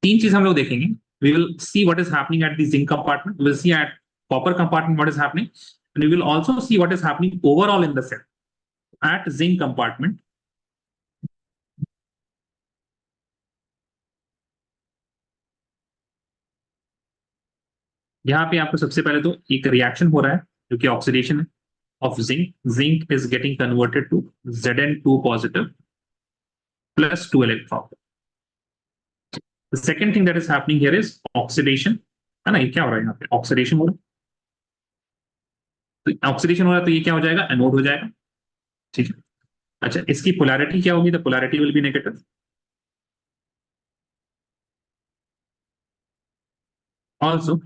Speaker 1: तीन चीज हम लोग देखेंगे। We will see what is happening at the zinc compartment. We will see at copper compartment what is happening, and we will also see what is happening overall in the cell. At zinc compartment, यहाँ पे आपको सबसे पहले तो एक reaction हो रहा है जो कि ऑक्सीडेशन है of zinc. Zinc is getting converted to Zn2 positive plus 2 electron. The second thing that is happening here is oxidation, है ना। ये क्या हो रहा है यहाँ पे? ऑक्सीडेशन हो रहा है। तो ऑक्सीडेशन हो रहा है तो ये क्या हो जाएगा? एनोड हो जाएगा, ठीक है। अच्छा, इसकी पोलैरिटी क्या होगी? The polarity will be negative. Also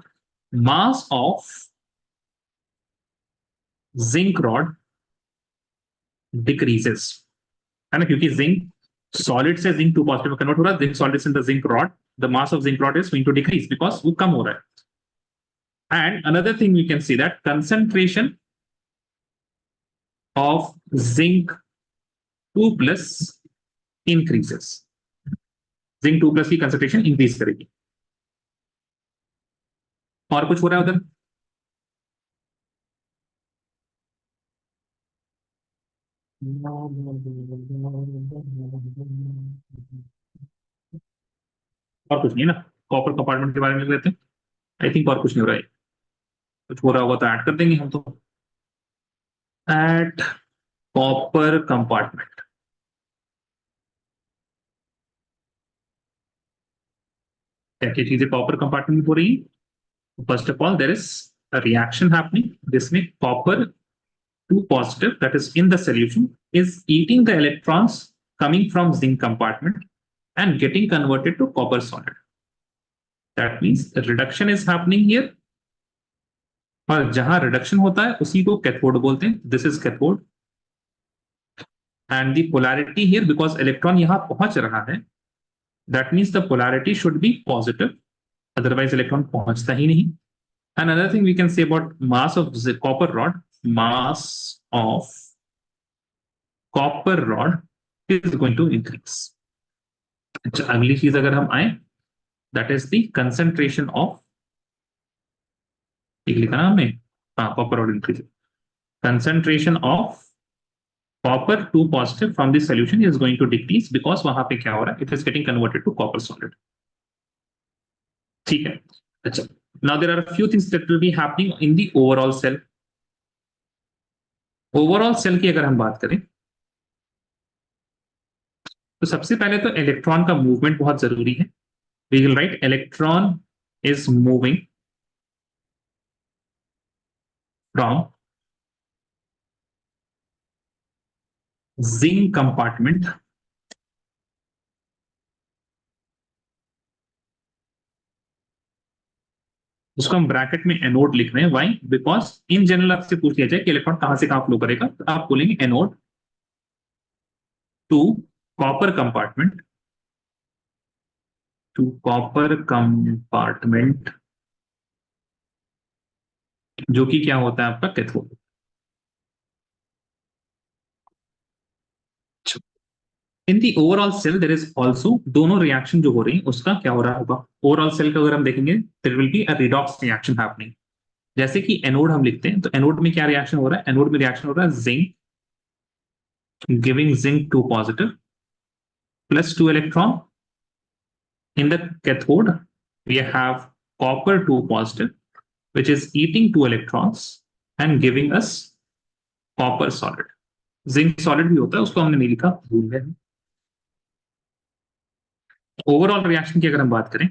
Speaker 1: mass of zinc rod decreases, है ना, क्योंकि जिंक सॉलिड से जिंक 2 पॉजिटिव में कन्वर्ट हो रहा है। Zinc solid in the zinc rod, the mass of zinc rod is going to decrease because वो कम हो रहा है। And another thing we can see that concentration of zinc 2 plus increases. Zinc 2 plus की concentration increase करेगी। और कुछ हो रहा है उधर? और कुछ नहीं ना। कॉपर कंपार्टमेंट के बारे में लिख लेते हैं। आई थिंक और कुछ नहीं हो रहा है। कुछ हो रहा होगा तो ऐड कर देंगे हम तो। एट कॉपर कंपार्टमेंट, क्या क्या चीजें कॉपर कंपार्टमेंट में हो रही है? First of all there is a reaction happening जिसमें copper 2 positive that is in the solution is eating the electrons coming from zinc compartment and getting converted to copper solid. That means reduction is happening here. और जहां reduction होता है उसी को cathode बोलते हैं। This is cathode and the polarity here, because electron यहां पहुंच रहा है, that means the polarity should be positive, otherwise electron पहुंचता ही नहीं। And another thing we can say about mass of copper rod, mass of copper rod is going to increase. अच्छा, अगली चीज अगर हम आए, that is the concentration of, एक लिखा ना हमने, हाँ, copper rod increase. Concentration of copper 2 positive from the solution is going to decrease because वहां पे क्या हो रहा है? It is getting converted to copper solid. ठीक है। अच्छा, now there are a few things that will be happening in the overall cell. Overall cell की अगर हम बात करें तो सबसे पहले तो इलेक्ट्रॉन का मूवमेंट बहुत जरूरी है। We will write electron is moving from zinc compartment उसको हम ब्रैकेट में एनोड लिख रहे हैं। व्हाई? बिकॉज इन जनरल आपसे पूछ लिया जाए कि इलेक्ट्रॉन कहां से कहां फ्लो करेगा, तो आप बोलेंगे anode to copper compartment, to copper compartment जो कि क्या होता है आपका cathode. In the overall cell there is also, दोनों रिएक्शन जो हो रही है उसका क्या हो रहा होगा ओवरऑल सेल का, अगर हम देखेंगे there will be a redox reaction happening. जैसे कि एनोड हम लिखते हैं, तो एनोड में क्या रिएक्शन हो रहा है, एनोड में रिएक्शन हो रहा है zinc giving zinc 2 positive plus 2 electron. In the cathode, we have copper 2 positive, which is eating 2 electrons and giving us copper solid. Zinc solid भी होता है, उसको हमने नहीं लिखा, भूल गए। ओवरऑल रिएक्शन की अगर हम बात करें,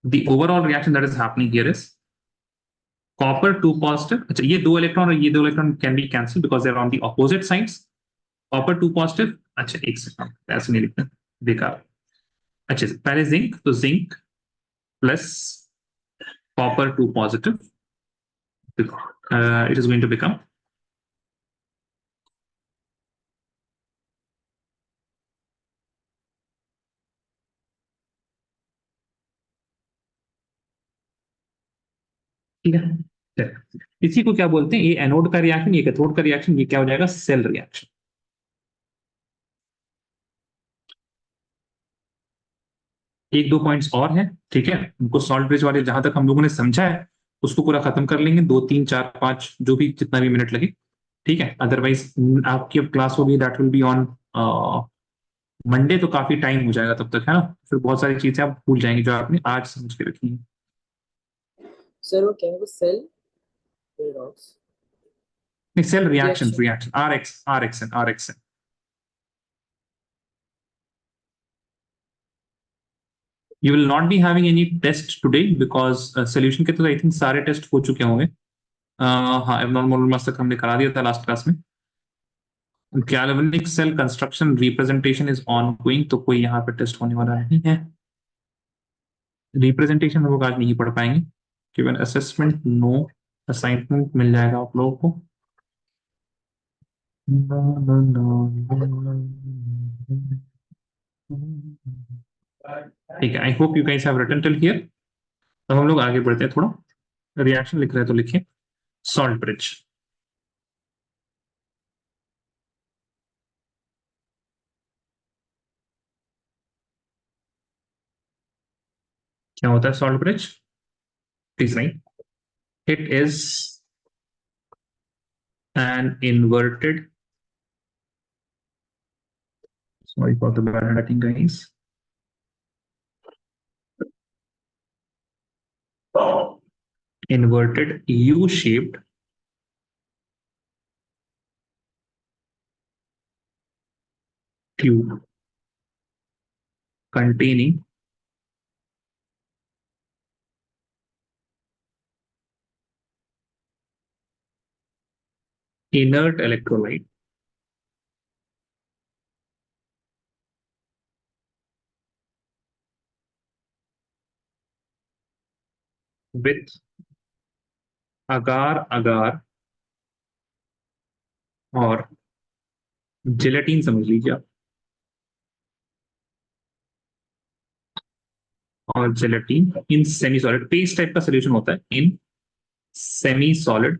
Speaker 1: the overall reaction that is happening here is copper 2 positive, अच्छा ये 2 इलेक्ट्रॉन और ये 2 electron can be cancelled because they are on the opposite sides. Copper 2 positive, अच्छा एक सेकंड ऐसे नहीं लिखना, बेकार। अच्छा पहले जिंक, तो zinc plus copper 2 positive, it is going to become ठीक है। इसी को क्या बोलते हैं, ये एनोड का रिएक्शन, ये कैथोड का रिएक्शन, ये क्या हो जाएगा, सेल रिएक्शन। एक दो पॉइंट्स और हैं, ठीक है, उनको सॉल्ट ब्रिज वाले जहां तक हम लोगों ने समझा है उसको पूरा खत्म कर लेंगे, 2 3 4 5 जो भी जितना भी मिनट लगे, ठीक है। अदरवाइज आपकी अब क्लास होगी, that will be on Monday, तो काफी टाइम हो जाएगा तब तक, है ना। फिर बहुत सारी चीजें आप भूल जाएंगे जो आपने आज समझ के रखी है।
Speaker 5: सर वो क्या है, वो सेल रिडॉक्स
Speaker 1: नहीं, cell reaction,
Speaker 5: reaction.
Speaker 1: Reaction R X N. You will not be having any test today because solution के तो आई थिंक सारे टेस्ट हो चुके होंगे। हाँ, एबनॉर्मल मास तक हमने करा दिया था लास्ट क्लास में। Galvanic cell construction representation is ongoing, तो कोई यहाँ पे टेस्ट होने वाला नहीं है। रिप्रेजेंटेशन हम लोग आज नहीं पढ़ पाएंगे, केवल असेसमेंट नो असाइनमेंट मिल जाएगा आप लोगों को। ठीक है, I hope you guys have written till here. अब हम लोग आगे बढ़ते हैं, थोड़ा रिएक्शन लिख रहे हैं तो लिखिए सॉल्ट ब्रिज। क्या होता है salt bridge, please right, it is an inverted, sorry for the bad handwriting guys, inverted U-shaped tube containing inert electrolyte with agar agar और जिलेटिन समझ लीजिए आप, और gelatin in semi solid, paste type का solution होता है in semi solid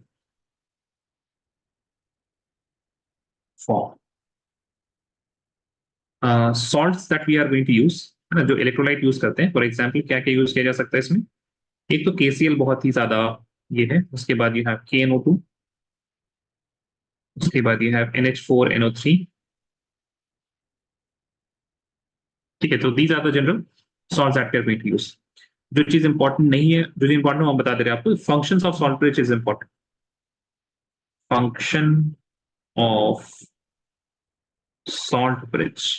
Speaker 1: form. Salts that we are going to use, है ना, जो इलेक्ट्रोलाइट यूज करते हैं, फॉर एग्जांपल क्या क्या यूज किया जा सकता है इसमें। एक तो KCl बहुत ही ज्यादा ये है, उसके बाद ये है KNO2, उसके बाद ये है NH4NO3, ठीक है। तो these are the general salts that we are going to use. जो चीज इंपॉर्टेंट नहीं है, जो चीज इंपॉर्टेंट हम बता दे रहे हैं आपको, functions of salt bridge is important. Function of salt bridge,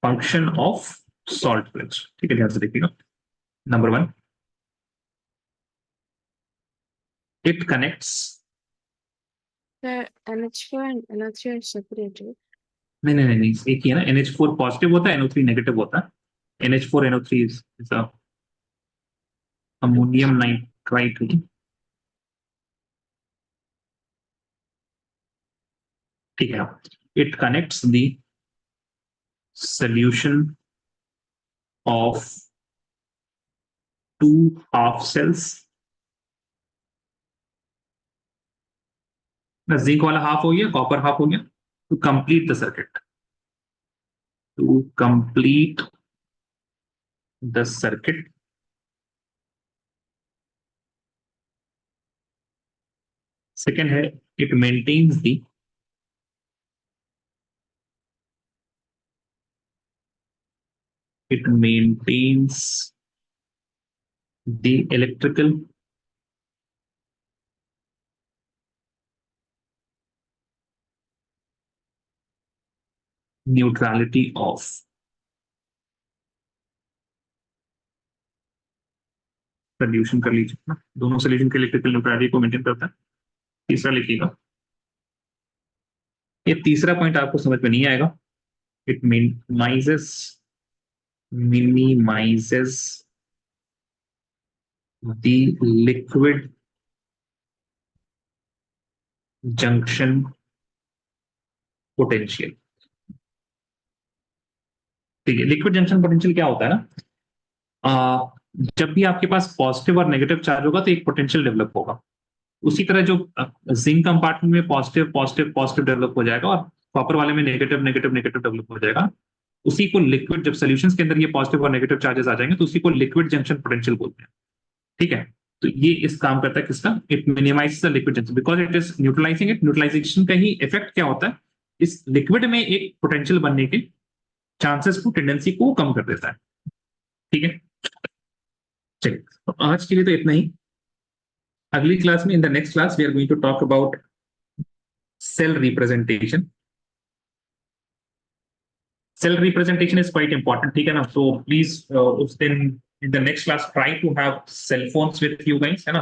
Speaker 1: function of salt bridge, ठीक है, ध्यान से देखिएगा। Number 1, it connects,
Speaker 3: The NH4 and NO3 are separated.
Speaker 1: नहीं नहीं नहीं, एक ही है ना, NH4 पॉजिटिव होता है, NO3 नेगेटिव होता है। NH4NO3 इज अमोनियम नाइट्राइट, ठीक है। It connects the solution of 2 half cells ना जिंक वाला हाफ हो गया, कॉपर हाफ हो गया, to complete the circuit, to complete the circuit second है it maintains the electrical neutrality of solution कर लीजिए ना, दोनों सोल्यूशन के इलेक्ट्रिकल न्यूट्रलिटी को मेंटेन करता है। तीसरा लिखिएगा, ये तीसरा पॉइंट आपको समझ में नहीं आएगा। It minimizes the liquid junction potential। ठीक है, लिक्विड जंक्शन पोटेंशियल क्या होता है ना, जब भी आपके पास पॉजिटिव और नेगेटिव चार्ज होगा तो एक पोटेंशियल डेवलप होगा। उसी तरह जो जिंक कंपार्टमेंट में पॉजिटिव पॉजिटिव पॉजिटिव डेवलप हो जाएगा और कॉपर वाले में नेगेटिव नेगेटिव नेगेटिव डेवलप हो जाएगा, उसी को लिक्विड, जब सॉल्यूशंस के अंदर ये पॉजिटिव और नेगेटिव चार्जेस आ जाएंगे तो उसी को लिक्विड जंक्शन पोटेंशियल बोलते हैं। ठीक है, तो ये इस काम करता है किसका, it minimises the liquid junction because it is neutralising it. Neutralisation का ही इफेक्ट क्या होता है, इस लिक्विड में एक पोटेंशियल बनने के चांसेस को, टेंडेंसी को कम कर देता है। ठीक है, चलिए तो आज के लिए तो इतना ही। अगली क्लास में, in the next class, we are going to talk about cell representation. Cell representation is quite important, ठीक है ना। तो प्लीज उस दिन in the next class try to have cell phones with you guys, है ना।